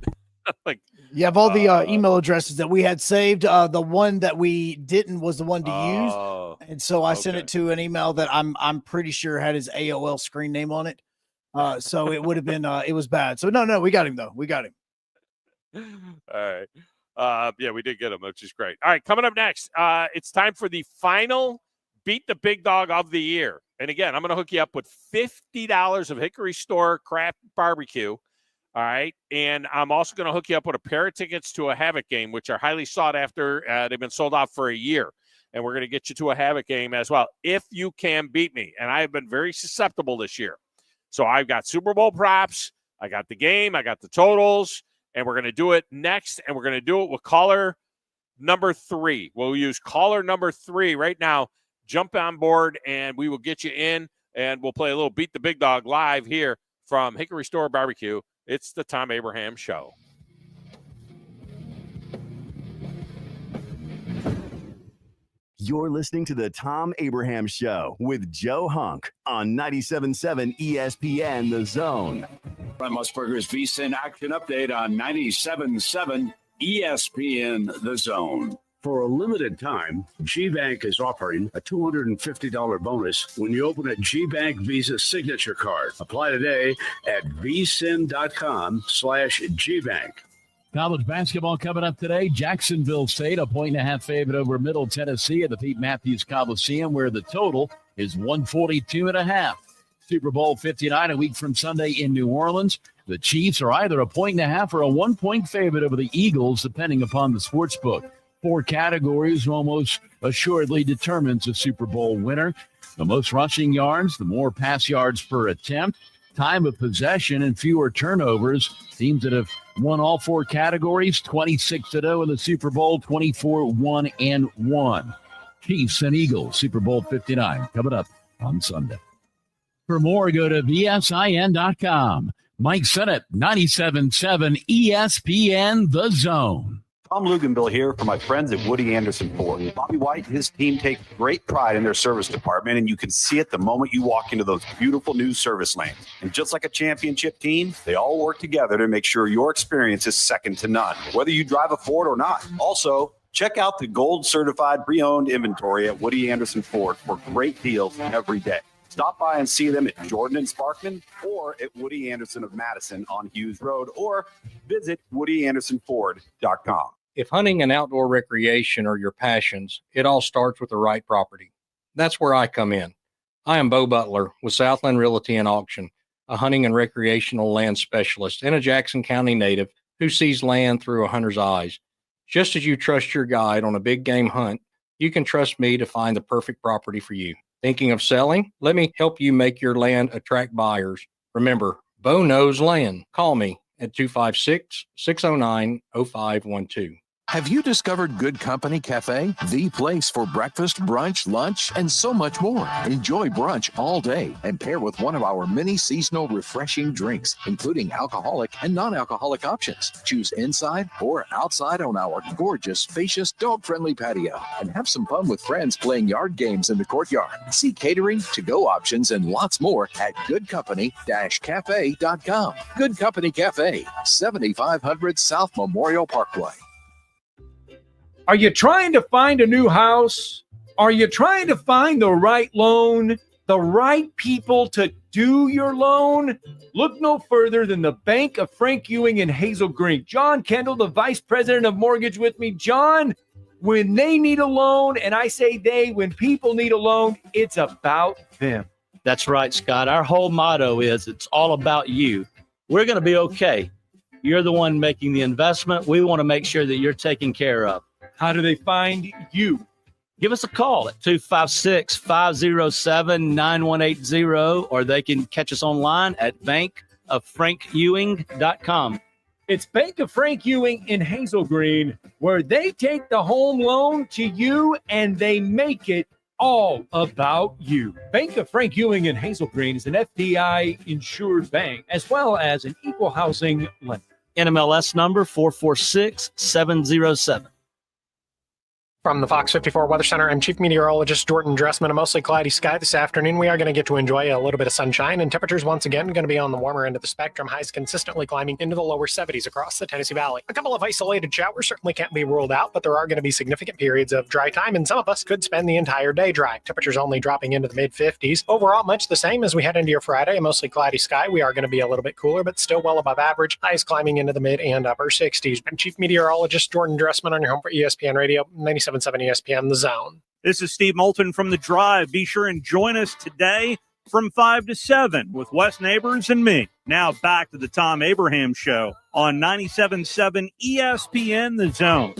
Like, you have all the email addresses that we had saved. The one that we didn't was the one to use, and so I sent it to an email that I'm pretty sure had his AOL screen name on it. So it would have been it was bad. So no, we got him though. We got him. All right. Yeah, we did get him, which is great. All right, coming up next, it's time for the final Beat the Big Dog of the year. And again, I'm going to hook you up with $50 of Hickory Store craft barbecue. All right. And I'm also going to hook you up with a pair of tickets to a Havoc game, which are highly sought after. They've been sold out for a year. And we're going to get you to a Havoc game as well, if you can beat me. And I have been very susceptible this year. So I've got Super Bowl props. I got the game. I got the totals. And we're going to do it next. And we're going to do it with caller number 3. We'll use caller number 3 right now. Jump on board, and we will get you in. And we'll play a little Beat the Big Dog live here from Hickory Store Barbecue. It's the Thom Abraham Show. You're listening to the Thom Abraham Show with Joe Hunk on 97.7 ESPN The Zone. Brent Musburger's VSiN action update on 97.7 ESPN The Zone. For a limited time, GBank is offering a $250 bonus when you open a GBank Visa signature card. Apply today at vsin.com/GBank. College basketball coming up today. Jacksonville State, a 1.5 favorite over Middle Tennessee at the Pete Matthews Coliseum, where the total is 142.5. Super Bowl 59 a week from Sunday in New Orleans. The Chiefs are either a 1.5 or a 1-point favorite over the Eagles, depending upon the sports book. 4 categories almost assuredly determines a Super Bowl winner. The most rushing yards, the more pass yards per attempt, time of possession, and fewer turnovers. Teams that have won all 4 categories, 26-0 in the Super Bowl, 24-1-1. Chiefs and Eagles, Super Bowl 59, coming up on Sunday. For more, go to VSIN.com. Mike Sennett, 97.7 ESPN The Zone. Tom Luganville here for my friends at Woody Anderson Ford. Bobby White and his team take great pride in their service department, and you can see it the moment you walk into those beautiful new service lanes. And just like a championship team, they all work together to make sure your experience is second to none, whether you drive a Ford or not. Also, check out the gold certified pre-owned inventory at Woody Anderson Ford for great deals every day. Stop by and see them at Jordan and Sparkman or at Woody Anderson of Madison on Hughes Road, or visit WoodyAndersonFord.com. If hunting and outdoor recreation are your passions, it all starts with the right property. That's where I come in. I am Bo Butler with Southland Realty and Auction, a hunting and recreational land specialist and a Jackson County native who sees land through a hunter's eyes. Just as you trust your guide on a big game hunt, you can trust me to find the perfect property for you. Thinking of selling? Let me help you make your land attract buyers. Remember, Bo knows land. Call me at 256-609-0512. Have you discovered Good Company Cafe? The place for breakfast, brunch, lunch, and so much more. Enjoy brunch all day and pair with one of our many seasonal refreshing drinks, including alcoholic and non-alcoholic options. Choose inside or outside on our gorgeous, spacious, dog-friendly patio. And have some fun with friends playing yard games in the courtyard. See catering, to-go options, and lots more at goodcompany-cafe.com. Good Company Cafe, 7500 South Memorial Parkway. Are you trying to find a new house? Are you trying to find the right loan, the right people to do your loan? Look no further than the Bank of Frank Ewing in Hazel Green. John Kendall, the Vice President of Mortgage with me. John, when they need a loan, and I say they, when people need a loan, it's about them. That's right, Scott. Our whole motto is it's all about you. We're going to be okay. You're the one making the investment. We want to make sure that you're taken care of. How do they find you? Give us a call at 256-507-9180, or they can catch us online at bankofFrankEwing.com. It's Bank of Frank Ewing in Hazel Green, where they take the home loan to you and they make it all about you. Bank of Frank Ewing in Hazel Green is an FDI insured bank, as well as an equal housing lender. NMLS number 446707. From the Fox 54 Weather Center, I'm Chief Meteorologist Jordan Dressman. A mostly cloudy sky this afternoon. We are going to get to enjoy a little bit of sunshine, and temperatures once again going to be on the warmer end of the spectrum. Highs consistently climbing into the lower 70s across the Tennessee Valley. A couple of isolated showers certainly can't be ruled out, but there are going to be significant periods of dry time, and some of us could spend the entire day dry. Temperatures only dropping into the mid-50s. Overall, much the same as we head into your Friday. A mostly cloudy sky. We are going to be a little bit cooler, but still well above average. Highs climbing into the mid and upper 60s. I'm Chief Meteorologist Jordan Dressman on your home for ESPN Radio, 97.7 ESPN. The Zone. This is Steve Moulton from The Drive. Be sure and join us today from 5 to 7 with Wes Neighbors and me. Now back to the Thom Abraham Show on 97.7 ESPN The Zone.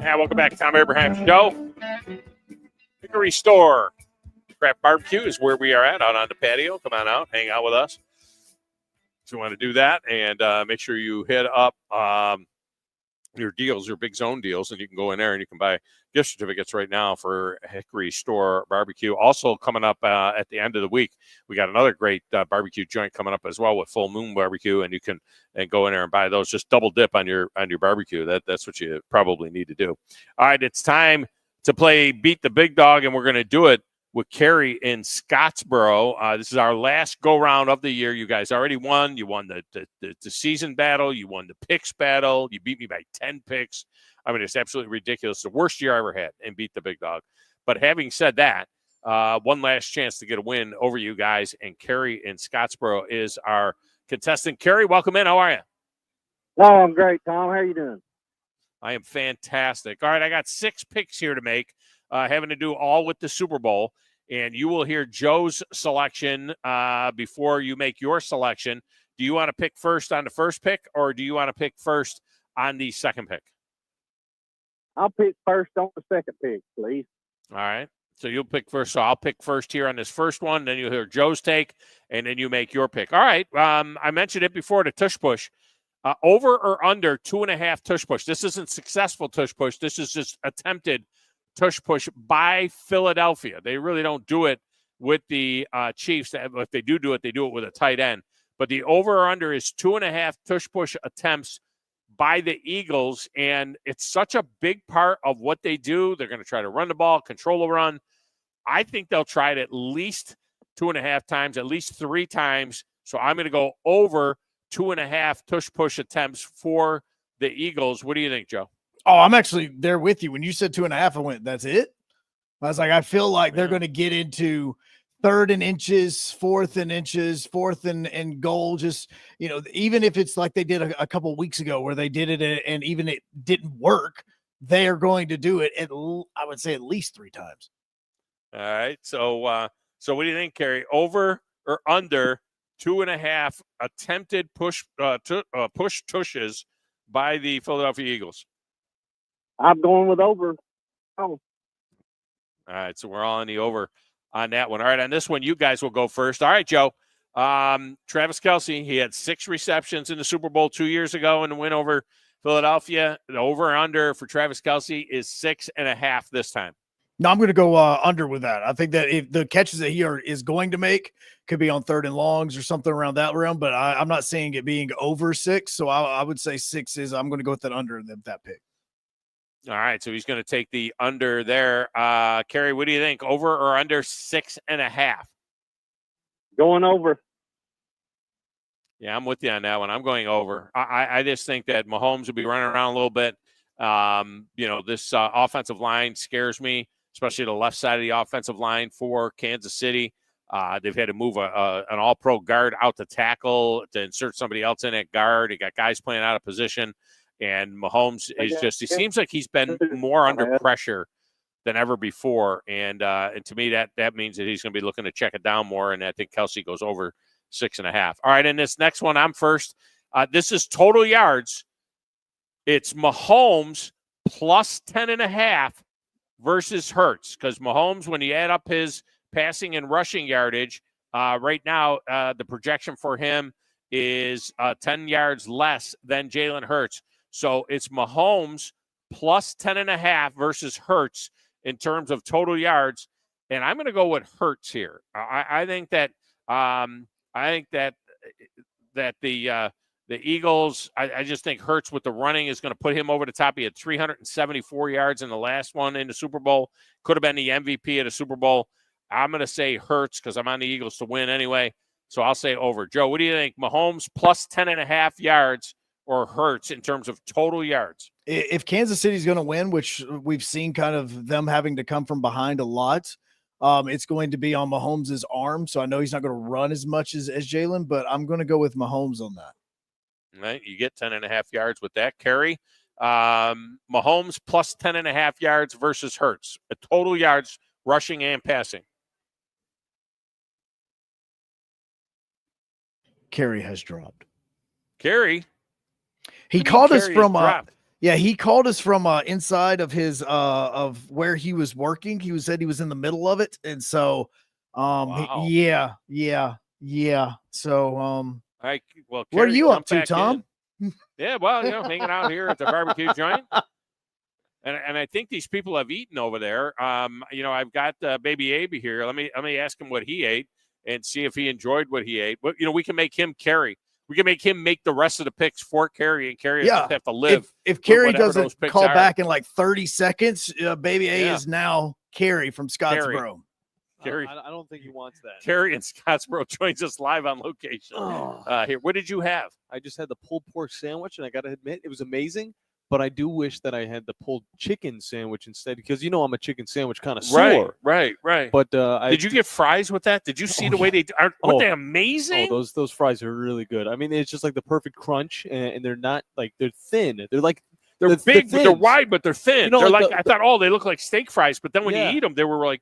Yeah, welcome back to Thom Abraham Show. Hickory Store Craft Barbecue is where we are at, out on the patio. Come on out, hang out with us if you want to do that, and make sure you hit up your deals, your Big Zone deals, and you can go in there and you can buy gift certificates right now for Hickory Store Barbecue. Also coming up at the end of the week, we got another great barbecue joint coming up as well with Full Moon Barbecue, and you can go in there and buy those. Just double dip on your barbecue. That's what you probably need to do. All right, it's time to play Beat the Big Dog, and we're going to do it with Kerry in Scottsboro. This is our last go-round of the year. You guys already won. You won the season battle. You won the picks battle. You beat me by 10 picks. I mean, it's absolutely ridiculous. The worst year I ever had and Beat the Big Dog. But having said that, one last chance to get a win over you guys, and Kerry in Scottsboro is our contestant. Kerry, welcome in. How are you? Oh, I'm great, Tom. How are you doing? I am fantastic. All right, I got 6 picks here to make, having to do all with the Super Bowl. And you will hear Joe's selection before you make your selection. Do you want to pick first on the first pick, or do you want to pick first on the second pick? I'll pick first on the second pick, please. All right. So you'll pick first. So I'll pick first here on this first one. Then you'll hear Joe's take, and then you make your pick. All right. I mentioned it before, the tush push. Over or under 2.5 tush push. This isn't successful tush push. This is just attempted tush push by Philadelphia. They really don't do it with the Chiefs. If they do it, they do it with a tight end. But the over or under is 2.5 tush push attempts by the Eagles, and it's such a big part of what they do. They're going to try to run the ball, control the run. I think they'll try it at least 2.5 times, at least 3 times. So I'm going to go over 2.5 tush push attempts for the Eagles. What do you think, Joe? Oh, I'm actually there with you. When you said 2.5, I went, that's it? I was like, I feel like they're going to get into 3rd and inches, 4th and inches, 4th and goal. Just, even if it's like they did a couple of weeks ago where they did it and even it didn't work, they are going to do it I would say at least 3 times. All right. So what do you think, Kerry? Over or under 2.5 attempted push tushes by the Philadelphia Eagles? I'm going with over. Oh. All right, so we're all on the over on that one. All right, on this one, you guys will go first. All right, Joe. Travis Kelce, he had 6 receptions in the Super Bowl 2 years ago in the win over Philadelphia. The over or under for Travis Kelce is 6.5 this time. No, I'm going to go under with that. I think that if the catches that he is going to make could be on 3rd and longs or something around that realm, but I'm not seeing it being over 6. So I would say 6 is. I'm going to go with that under that pick. All right, so he's going to take the under there. Kerry, what do you think? Over or under 6.5? Going over. Yeah, I'm with you on that one. I'm going over. I just think that Mahomes will be running around a little bit. This offensive line scares me, especially the left side of the offensive line for Kansas City. They've had to move an all-pro guard out to tackle to insert somebody else in at guard. They got guys playing out of position. And Mahomes is he seems like he's been more under pressure than ever before. And to me, that means that he's going to be looking to check it down more. And I think Kelce goes over 6.5. All right, in this next one, I'm first. This is total yards. It's Mahomes plus 10.5 versus Hurts. Because Mahomes, when you add up his passing and rushing yardage, right now the projection for him is 10 yards less than Jalen Hurts. So it's Mahomes plus 10.5 versus Hurts in terms of total yards. and I'm going to go with Hurts here. I think that the Eagles, I just think Hurts with the running is going to put him over the top. He had 374 yards in the last one in the Super Bowl. Could have been the MVP of the Super Bowl. I'm going to say Hurts because I'm on the Eagles to win anyway. So I'll say over. Joe, what do you think? Mahomes plus 10.5 yards or Hurts in terms of total yards? If Kansas City's going to win, which we've seen kind of them having to come from behind a lot, it's going to be on Mahomes' arm. So I know he's not going to run as much as Jalen, but I'm going to go with Mahomes on that. Right, you get 10.5 yards with that. Carry. Mahomes plus 10.5 yards versus Hurts. Total yards, rushing and passing. Carey has dropped. Carey? He called us from he called us from inside of his of where he was working. He said he was in the middle of it, and so Wow. yeah. So All right, well, what are Carey, you up jump to, back Tom? in. Yeah, well, hanging out here at the barbecue joint. And I think these people have eaten over there. I've got baby Abe here. Let me ask him what he ate and see if he enjoyed what he ate. But we can make him carry. We can make him make the rest of the picks for Carey, and Carey just have to live. If Carey whatever doesn't those picks call are. back in like 30 seconds, baby A is now Carey from Scottsboro. Carey, I don't think he wants that. Carey in Scottsboro joins us live on location. Here, what did you have? I just had the pulled pork sandwich, and I got to admit, it was amazing. But I do wish that I had the pulled chicken sandwich instead, because I'm a chicken sandwich connoisseur. Right. But did you get fries with that? Did you see the way they are? Weren't they amazing? Oh, those fries are really good. I mean, it's just like the perfect crunch, and they're not like they're thin. They're like they're big, but they're wide, but they're thin. They're like the, I thought. They look like steak fries, but then when you eat them, they were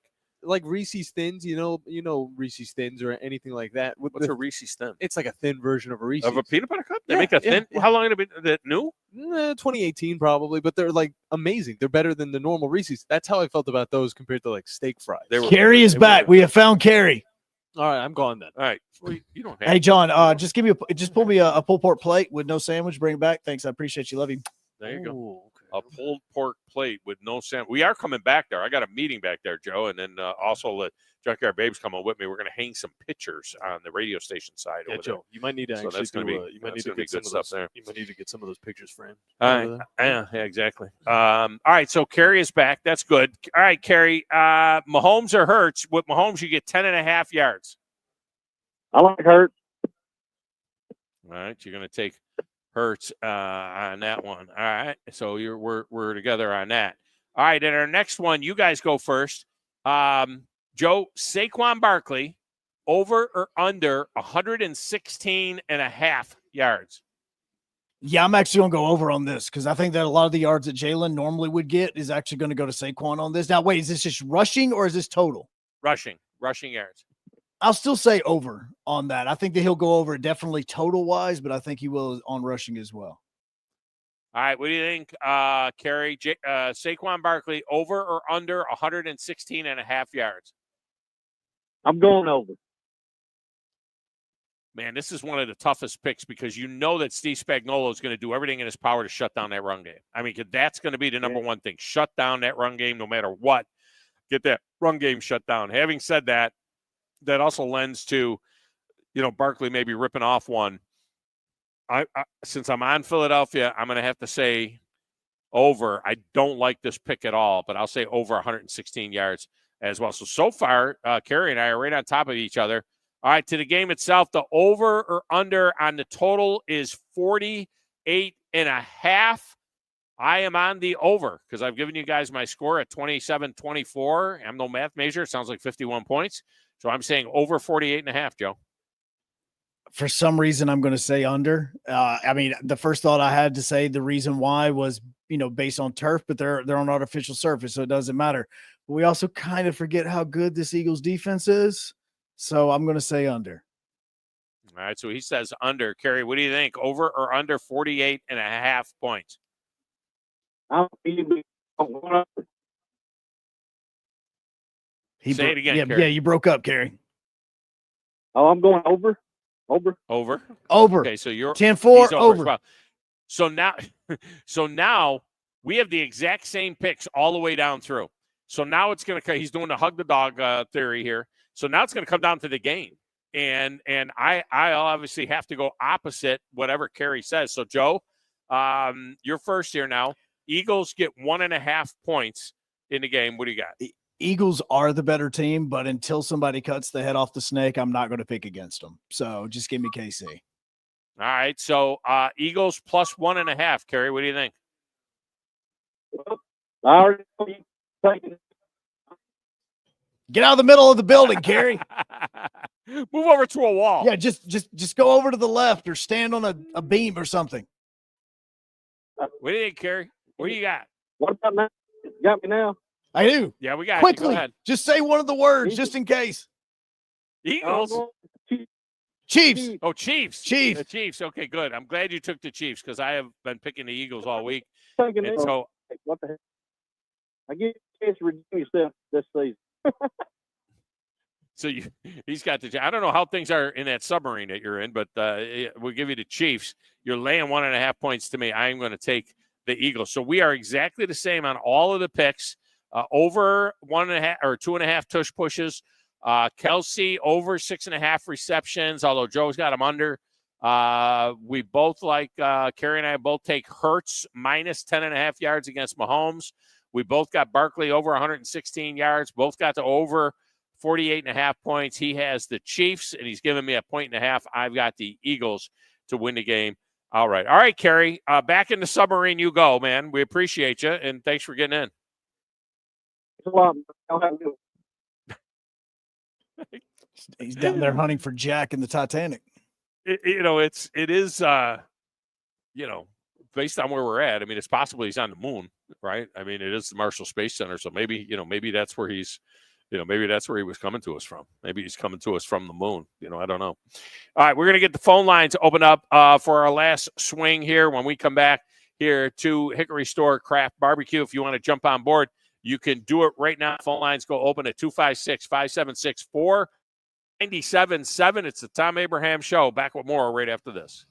like Reese's Thins. You know Reese's Thins or anything like that. What's a Reese's Thin? It's like a thin version of a Reese's. Of a peanut butter cup? They make a thin. How long had it been? That new? 2018 probably, but they're like amazing. They're better than the normal Reese's. That's how I felt about those compared to like steak fries. Carey is back. We have found Carey. All right, I'm gone then. All right, well, you don't have. Hey John, just pull me a pulled pork plate with no sandwich. Bring it back. Thanks, I appreciate you. Love you. There you go. A pulled pork plate with no sandwich. We are coming back there. I got a meeting back there, Joe, and then also the Junkyard Babes coming with me. We're going to hang some pictures on the radio station side. Yeah, over Joe, there. you might need to actually You might need to get some stuff there. You might need to get some of those pictures framed. All right. Yeah, exactly. All right, so Carey is back. That's good. All right, Carey. Mahomes or Hurts? With Mahomes, you get 10.5 yards. I like Hurts. All right, you're going to take Hurts on that one. All right, so we're together on that. All right, and our next one, you guys go first. Joe, Saquon Barkley, over or under 116.5 yards? Yeah, I'm actually going to go over on this because I think that a lot of the yards that Jalen normally would get is actually going to go to Saquon on this. Now, wait, is this just rushing or is this total? Rushing yards. I'll still say over on that. I think that he'll go over definitely total wise, but I think he will on rushing as well. All right, what do you think, Carey? Saquon Barkley, over or under 116.5 yards? I'm going over. Man, this is one of the toughest picks because you know that Steve Spagnuolo is going to do everything in his power to shut down that run game. I mean, that's going to be the number one thing. Shut down that run game no matter what. Get that run game shut down. Having said that, that also lends to, Barkley maybe ripping off one. I since I'm on Philadelphia, I'm going to have to say over. I don't like this pick at all, but I'll say over 116 yards as well. So far, Carey and I are right on top of each other. All right, to the game itself, the over or under on the total is 48.5. I am on the over because I've given you guys my score at 27-24. I'm no math major. It sounds like 51 points. So I'm saying over 48.5, Joe. For some reason, I'm going to say under. I mean, the first thought I had to say the reason why was, based on turf, but they're on artificial surface, so it doesn't matter. But we also kind of forget how good this Eagles defense is. So I'm going to say under. All right, so he says under. Carey, what do you think? Over or under 48.5 points? Say it again, yeah, Carey. Yeah, you broke up, Carey. Oh, I'm going over. Over. Okay, so you're 10-4 he's over. as well. So now we have the exact same picks all the way down through. So now it's going to – he's doing the hug the dog theory here. So now it's going to come down to the game. And I obviously have to go opposite whatever Kerry says. So, Joe, you're first here now. Eagles get 1.5 points in the game. What do you got? Eagles are the better team, but until somebody cuts the head off the snake, I'm not going to pick against them. So just give me KC. All right. So Eagles plus 1.5. Kerry, what do you think? Get out of the middle of the building, Kerry. Move over to a wall. Yeah, just go over to the left or stand on a beam or something. What do you think, Kerry? What do you got? What about now? You got me now? I do. Yeah, we got quickly. You. Go ahead. Just say one of the words, just in case. Eagles. Chiefs. Oh, Chiefs. Chiefs. The Chiefs. Okay, good. I'm glad you took the Chiefs because I have been picking the Eagles all week. And so, what the heck? I give you a chance to redeem yourself this season. So he's got the. I don't know how things are in that submarine that you're in, but we'll give you the Chiefs. You're laying 1.5 points to me. I am going to take the Eagles. So we are exactly the same on all of the picks. Over 1.5 or 2.5 tush pushes. Kelsey over 6.5 receptions, although Joe's got him under. We both like Kerry and I both take Hurts minus 10.5 yards against Mahomes. We both got Barkley over 116 yards. Both got to over 48.5 points. He has the Chiefs, and he's giving me 1.5 points. I've got the Eagles to win the game. All right, Kerry. Back in the submarine you go, man. We appreciate you, and thanks for getting in. He's down there hunting for Jack in the Titanic. It is based on where we're at. I mean, it's possible he's on the moon, right? I mean, it is the Marshall Space Center, so maybe that's where he's. Maybe that's where he was coming to us from. Maybe he's coming to us from the moon. I don't know. All right, we're going to get the phone lines open up for our last swing here when we come back here to Hickory Store Craft Barbecue. If you want to jump on board, you can do it right now. Phone lines go open at 256-576-4977. It's the Thom Abraham Show. Back with more right after this.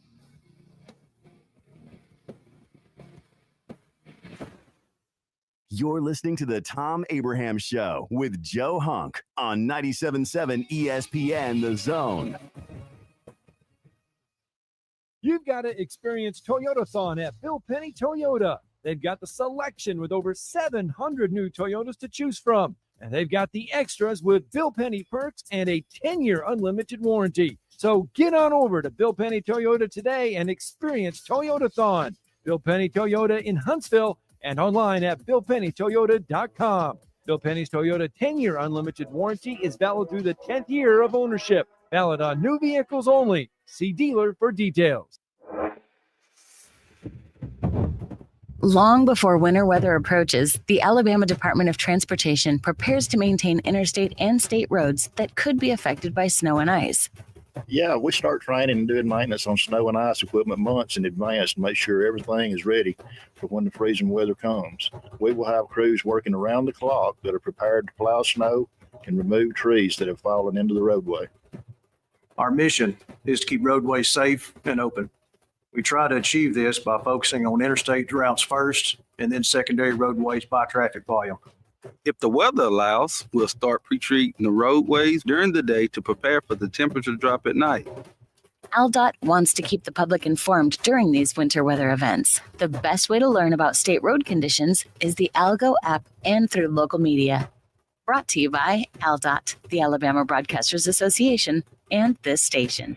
You're listening to the Thom Abraham Show with Joe Hunk on 97.7 ESPN The Zone. You've got to experience Toyotathon at Bill Penny Toyota. They've got the selection with over 700 new Toyotas to choose from. And they've got the extras with Bill Penny perks and a 10-year unlimited warranty. So get on over to Bill Penny Toyota today and experience Toyotathon. Bill Penny Toyota in Huntsville and online at BillPennyToyota.com. Bill Penny's Toyota 10-year unlimited warranty is valid through the 10th year of ownership. Valid on new vehicles only. See dealer for details. Long before winter weather approaches, the Alabama Department of Transportation prepares to maintain interstate and state roads that could be affected by snow and ice. Yeah, we start training and doing maintenance on snow and ice equipment months in advance to make sure everything is ready for when the freezing weather comes. We will have crews working around the clock that are prepared to plow snow and remove trees that have fallen into the roadway. Our mission is to keep roadways safe and open. We try to achieve this by focusing on interstate routes first and then secondary roadways by traffic volume. If the weather allows, we'll start pre-treating the roadways during the day to prepare for the temperature drop at night. AlDOT wants to keep the public informed during these winter weather events. The best way to learn about state road conditions is the AlGo app and through local media. Brought to you by AlDOT, the Alabama Broadcasters Association, and this station.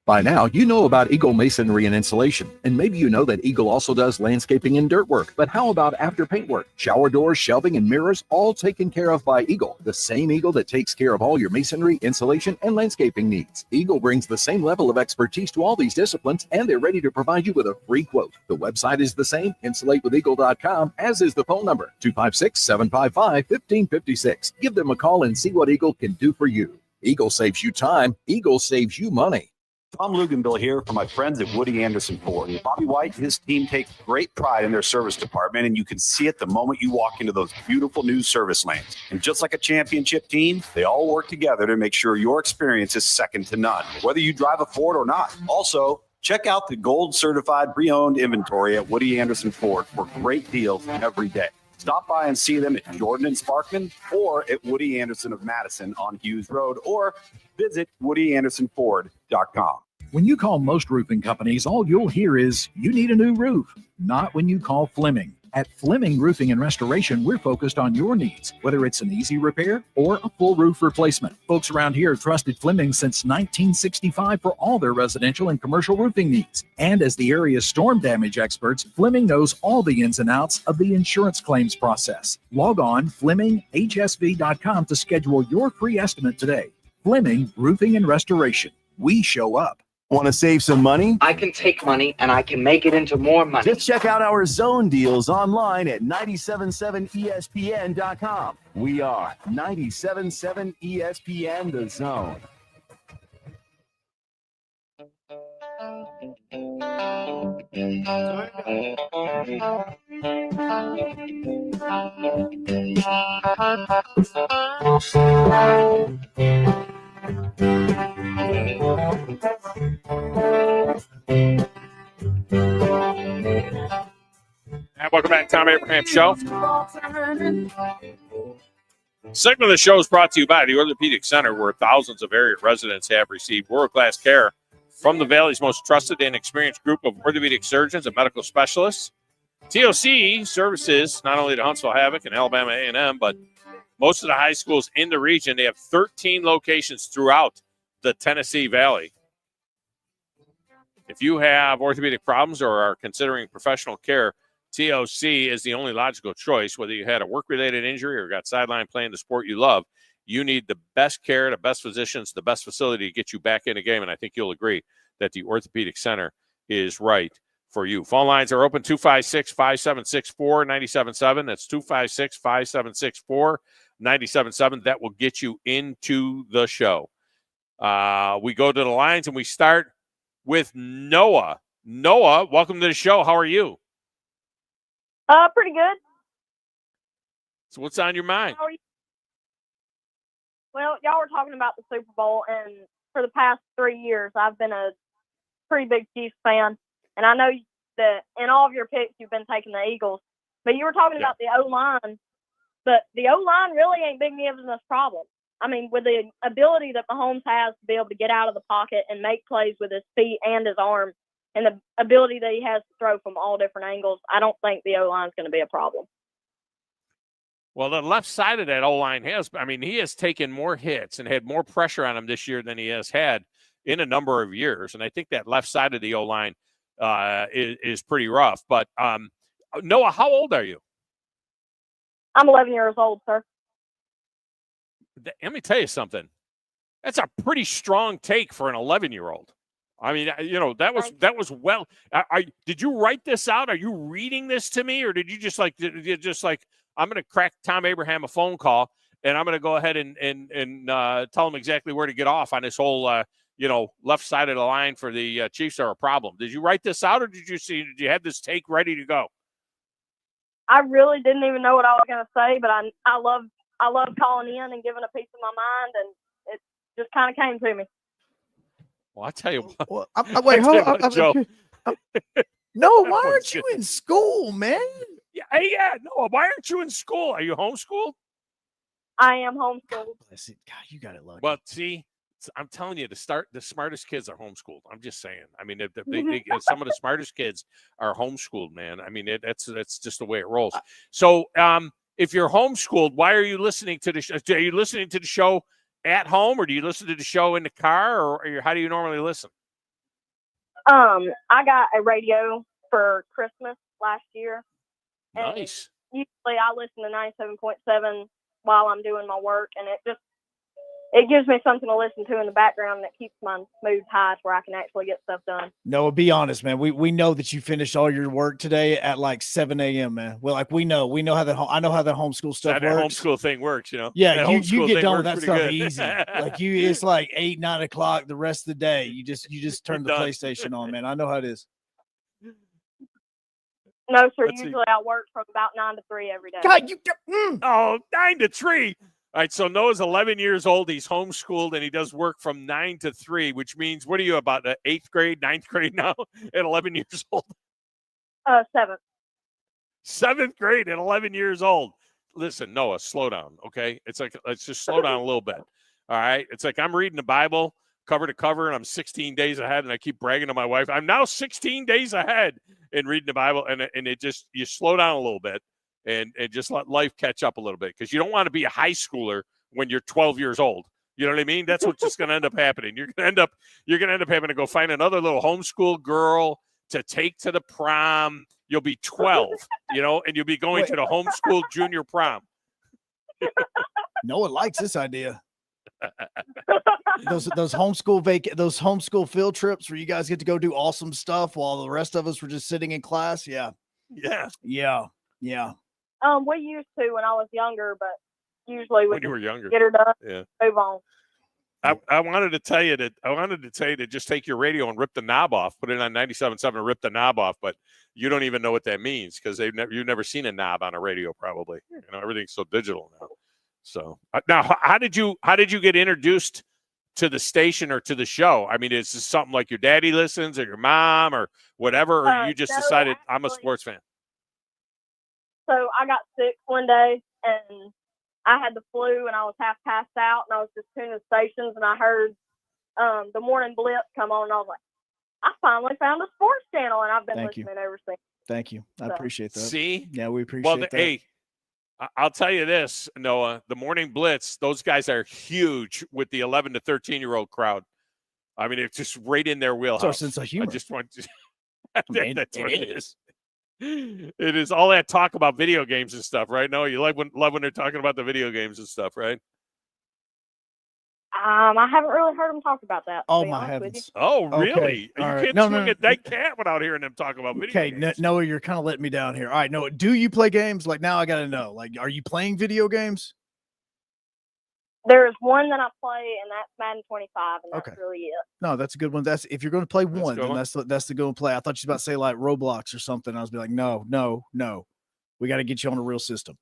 By now, you know about Eagle Masonry and Insulation, and maybe you know that Eagle also does landscaping and dirt work. But how about after paint work? Shower doors, shelving, and mirrors, all taken care of by Eagle, the same Eagle that takes care of all your masonry, insulation, and landscaping needs. Eagle brings the same level of expertise to all these disciplines, and they're ready to provide you with a free quote. The website is the same, insulatewitheagle.com, as is the phone number, 256-755-1556. Give them a call and see what Eagle can do for you. Eagle saves you time. Eagle saves you money. Tom Luganville here for my friends at Woody Anderson Ford. Bobby White and his team take great pride in their service department, and you can see it the moment you walk into those beautiful new service lanes. And just like a championship team, they all work together to make sure your experience is second to none, whether you drive a Ford or not. Also, check out the gold certified pre-owned inventory at Woody Anderson Ford for great deals every day. Stop by and see them at Jordan and Sparkman or at Woody Anderson of Madison on Hughes Road, or visit WoodyAndersonFord.com. When you call most roofing companies, all you'll hear is, you need a new roof. Not when you call Fleming. At Fleming Roofing and Restoration, we're focused on your needs, whether it's an easy repair or a full roof replacement. Folks around here have trusted Fleming since 1965 for all their residential and commercial roofing needs. And as the area's storm damage experts, Fleming knows all the ins and outs of the insurance claims process. Log on FlemingHSV.com to schedule your free estimate today. Fleming Roofing and Restoration. We show up. Want to save some money? I can take money and I can make it into more money. Just check out our zone deals online at 977ESPN.com. We are 977 ESPN The Zone. And welcome back to Thom Abraham Show. Segment of the show is brought to you by the Orthopedic Center, where thousands of area residents have received world-class care from the Valley's most trusted and experienced group of orthopedic surgeons and medical specialists. TOC services not only the Huntsville Havoc and Alabama A&M, but most of the high schools in the region. They have 13 locations throughout the Tennessee Valley. If you have orthopedic problems or are considering professional care, TOC is the only logical choice. Whether you had a work-related injury or got sidelined playing the sport you love, you need the best care, the best physicians, the best facility to get you back in the game. And I think you'll agree that the Orthopedic Center is right for you. Phone lines are open, 256-5764-977. That's 256-5764-977. That will get you into the show. We go to the lines and we start with Noah. Noah, welcome to the show. How are you? Pretty good. So what's on your mind? How are you? Well, y'all were talking about the Super Bowl, and for the past 3 years, I've been a pretty big Chiefs fan, and I know that in all of your picks, you've been taking the Eagles, but you were talking about the O-line, but the O-line really ain't been giving us problems. I mean, with the ability that Mahomes has to be able to get out of the pocket and make plays with his feet and his arm, and the ability that he has to throw from all different angles, I don't think the O-line is going to be a problem. Well, the left side of that O-line he has taken more hits and had more pressure on him this year than he has had in a number of years. And I think that left side of the O-line is pretty rough. But, Noah, how old are you? I'm 11 years old, sir. Let me tell you something. That's a pretty strong take for an 11-year-old. I mean, that was well. Did you write this out? Are you reading this to me, or did you just like I'm going to crack Thom Abraham a phone call, and I'm going to go ahead and tell him exactly where to get off on this whole left side of the line for the Chiefs are a problem? Did you write this out, or did you have this take ready to go? I really didn't even know what I was going to say, but I love calling in and giving a piece of my mind, and it just kind of came to me. Well, I tell you what. Well, wait, hold on, Joe. No, why aren't you in school, man? Yeah, no. Why aren't you in school? Are you homeschooled? I am homeschooled. Bless it. God, you got it lucky. Well, see, I'm telling you, the smartest kids are homeschooled. I'm just saying. I mean, if some of the smartest kids are homeschooled, man. I mean, that's just the way it rolls. So, if you're homeschooled, why are you listening to the show? Are you listening to the show at home, or do you listen to the show in the car, or how do you normally listen? I got a radio for Christmas last year. Nice. And usually I listen to 97.7 while I'm doing my work, and it gives me something to listen to in the background that keeps my mood high to where I can actually get stuff done. No, be honest, man. We know that you finished all your work today at like 7 a.m., man. Well, like we know how that I know how that homeschool stuff that works. Homeschool thing works, Yeah, you get done with that stuff good. easy. Like it's like 8, 9 o'clock the rest of the day. You just turn the PlayStation on, man. I know how it is. No, sir. Usually I work from about 9 to 3 every day. God, 9 to 3. All right, so Noah's 11 years old. He's homeschooled, and he does work from 9 to 3, which means, what are you, about the 8th grade, 9th grade now at 11 years old? 7th. 7th grade at 11 years old. Listen, Noah, slow down, okay? It's like, let's just slow down a little bit, all right? It's like I'm reading the Bible cover to cover, and I'm 16 days ahead, and I keep bragging to my wife, I'm now 16 days ahead in reading the Bible, and it just, you slow down a little bit and just let life catch up a little bit, because you don't want to be a high schooler when you're 12 years old. You know what I mean? That's what's just going to end up happening. You're going to end up having to go find another little homeschool girl to take to the prom. You'll be 12, and you'll be going to the homeschool junior prom. No one likes this idea. those homeschool field trips where you guys get to go do awesome stuff while the rest of us were just sitting in class. Yeah. We used to when I was younger, but usually when you were younger, get her done. Yeah. Move on. I wanted to tell you to just take your radio and rip the knob off, put it on 97.7 and rip the knob off, but you don't even know what that means because you've never seen a knob on a radio, probably. Everything's so digital now. So now, how did you get introduced to the station or to the show? I mean, is this something like your daddy listens or your mom or whatever, or you just decided I'm a sports fan? So I got sick one day and I had the flu and I was half passed out and I was just tuning the stations and I heard the morning blitz come on and I was like, I finally found a sports channel and I've been listening ever since. Thank you. I appreciate that. See? Yeah, we appreciate that. Hey, I'll tell you this, Noah, the morning blitz, those guys are huge with the 11 to 13-year-old crowd. I mean, it's just right in their wheelhouse. It's our sense of humor. I just want to that's what it is. It is all that talk about video games and stuff, right? No, you love when they're talking about the video games and stuff, right? I haven't really heard them talk about that. Oh my heavens! Oh, really? Okay. You All right. can't swing a dead cat without hearing them talk about video games. Okay, Noah, you're kind of letting me down here. All right, Noah, do you play games? Like now, I got to know. Like, are you playing video games? There's one that I play, and that's Madden 25, and that's really it. No, that's a good one. That's if you're going to play one, then that's the good one to play. I thought you were about to say like Roblox or something. I was like, no. We got to get you on a real system.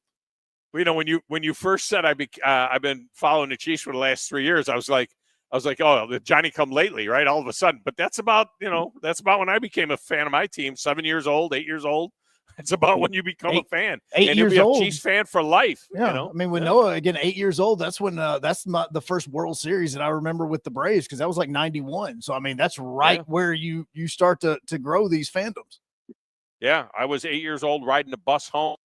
Well, when you first said I've been following the Chiefs for the last 3 years, I was like, oh, the Johnny come lately, right? All of a sudden, but that's about when I became a fan of my team. 7 years old, 8 years old. It's about when you become a fan. 8 and years you'll be old. a Chiefs fan for life. Yeah, I mean, with Noah again, 8 years old. That's when the first World Series that I remember with the Braves because that was like 91. So I mean, that's right where you start to grow these fandoms. Yeah, I was 8 years old riding the bus home,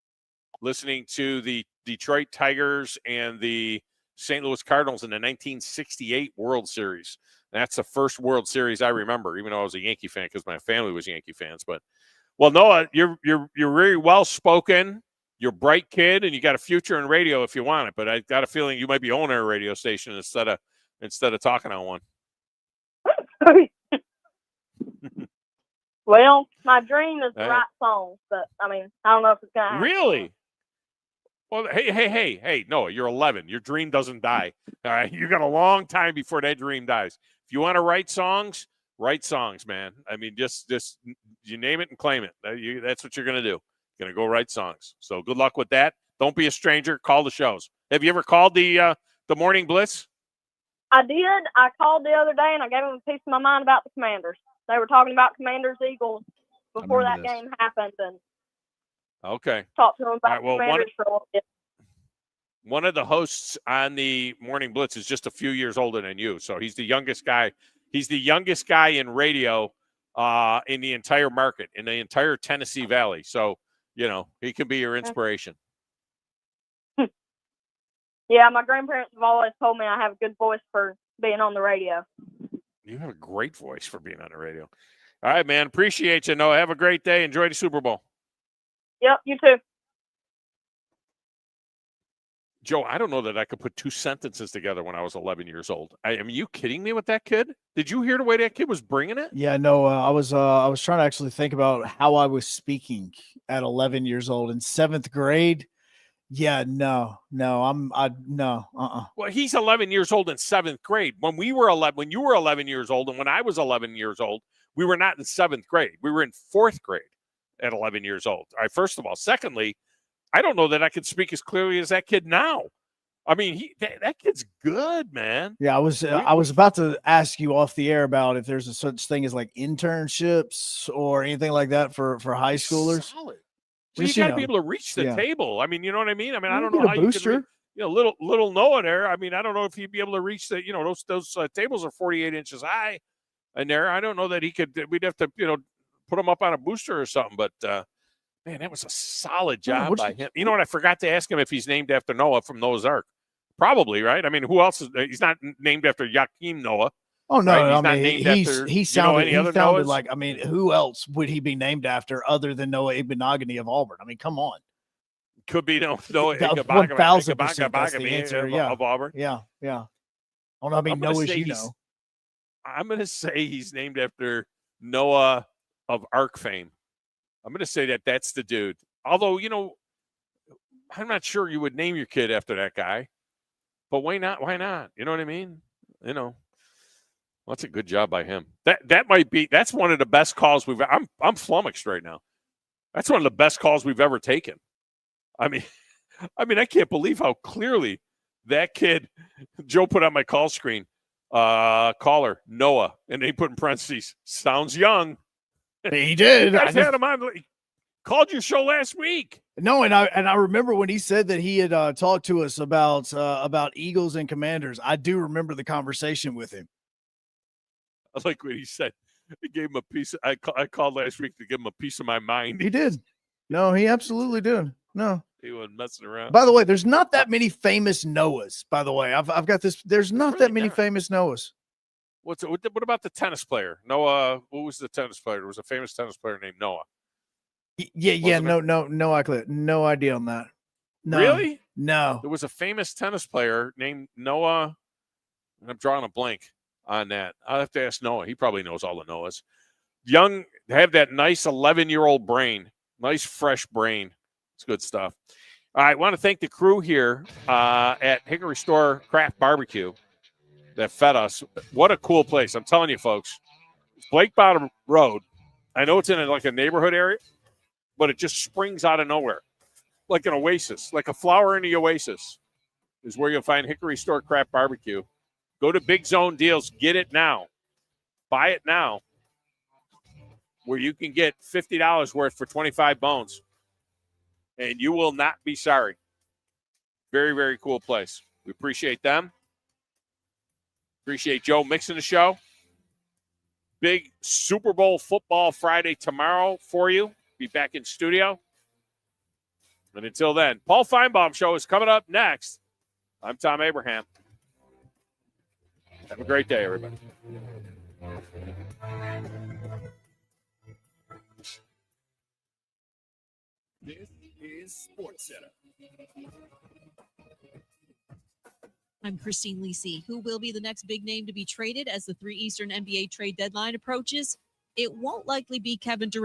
listening to the Detroit Tigers and the St. Louis Cardinals in the 1968 World Series. That's the first World Series I remember, even though I was a Yankee fan because my family was Yankee fans. But well, Noah, you're very well spoken. You're a bright kid, and you got a future in radio if you want it. But I got a feeling you might be owning a radio station instead of talking on one. Well, my dream is to write songs, but I mean, I don't know if it's gonna happen. Really? Well, hey, Noah, you're 11. Your dream doesn't die. All right, you got a long time before that dream dies. If you want to write songs, man. I mean, just you name it and claim it. That's what you're gonna do. You're gonna go write songs. So good luck with that. Don't be a stranger. Call the shows. Have you ever called the Morning Blitz? I did. I called the other day and I gave them a piece of my mind about the Commanders. They were talking about Commanders Eagles before that game happened, and talked to them about Commanders for a little bit. One of the hosts on the Morning Blitz is just a few years older than you, so he's the youngest guy. He's the youngest guy in radio in the entire market, in the entire Tennessee Valley. So, he can be your inspiration. Yeah, my grandparents have always told me I have a good voice for being on the radio. You have a great voice for being on the radio. All right, man. Appreciate you, Noah. Have a great day. Enjoy the Super Bowl. Yep, you too. Joe, I don't know that I could put two sentences together when I was 11 years old. I mean, you kidding me with that kid? Did you hear the way that kid was bringing it? Yeah, no, I was trying to actually think about how I was speaking at 11 years old in 7th grade. Yeah, no. Well, he's 11 years old in 7th grade. When you were 11 years old, and when I was 11 years old, we were not in 7th grade. We were in 4th grade at 11 years old. All right, first of all. Secondly, I don't know that I could speak as clearly as that kid now. I mean, that kid's good, man. Yeah, I was about to ask you off the air about if there's a such thing as like internships or anything like that for high schoolers. Solid. Well, Just, you got to be able to reach the yeah. table. I mean, you know what I mean? I mean, I You don't get know a how booster. you can, little Noah there. I mean, I don't know if he'd be able to reach the, those tables are 48 inches high in there. I don't know that he could. We'd have to, put him up on a booster or something. But man, that was a solid job by him. You know what? I forgot to ask him if he's named after Noah from Noah's Ark. Probably, right? I mean, who else is? He's not named after Joachim Noah. Oh no, right? He's I not mean named he after, sounded any other sounded Noahs? like, I mean, who else would he be named after other than Noah Ibnogany of Auburn? I mean, come on. Could be Noah 1000% that's the answer. Yeah. of Auburn. Yeah. I don't know how many Noahs you know. I'm going to say he's named after Noah of Ark fame. I'm going to say that's the dude. Although, I'm not sure you would name your kid after that guy. But why not? Why not? You know what I mean? Well, that's a good job by him. That's one of the best calls I'm flummoxed right now. That's one of the best calls we've ever taken. I mean, I can't believe how clearly that kid, Joe put on my call screen, caller, Noah, and they put in parentheses, sounds young. He did. You guys had him on. Called your show last week. No, and I remember when he said that he had talked to us about Eagles and Commanders. I do remember the conversation with him. I like what he said. He gave him a piece. I called last week to give him a piece of my mind. He did. No, he absolutely did. No, he wasn't messing around. By the way, there's not that many famous Noahs. By the way, I've got this. There's not that many famous Noahs. What about the tennis player? Noah. Who was the tennis player? There was a famous tennis player named Noah. Yeah. No idea on that. No. Really? No. There was a famous tennis player named Noah, and I'm drawing a blank on that. I'll have to ask Noah. He probably knows all the Noahs. Young, have that nice 11-year-old brain, nice fresh brain. It's good stuff. All right, I want to thank the crew here at Hickory Store Craft Barbecue that fed us. What a cool place. I'm telling you, folks. Blake Bottom Road. I know it's in a neighborhood area, but it just springs out of nowhere. Like an oasis, like a flower in the oasis is where you'll find Hickory Store Craft Barbecue. Go to Big Zone Deals. Get it now. Buy it now. Where you can get $50 worth for 25 bones. And you will not be sorry. Very, very cool place. We appreciate them. Appreciate Joe mixing the show. Big Super Bowl football Friday tomorrow for you. Be back in studio. And until then, Paul Feinbaum Show is coming up next. I'm Thom Abraham. Have a great day, everybody. This is SportsCenter. I'm Christine Lisi. Who will be the next big name to be traded as the 3 Eastern NBA trade deadline approaches? It won't likely be Kevin Durant.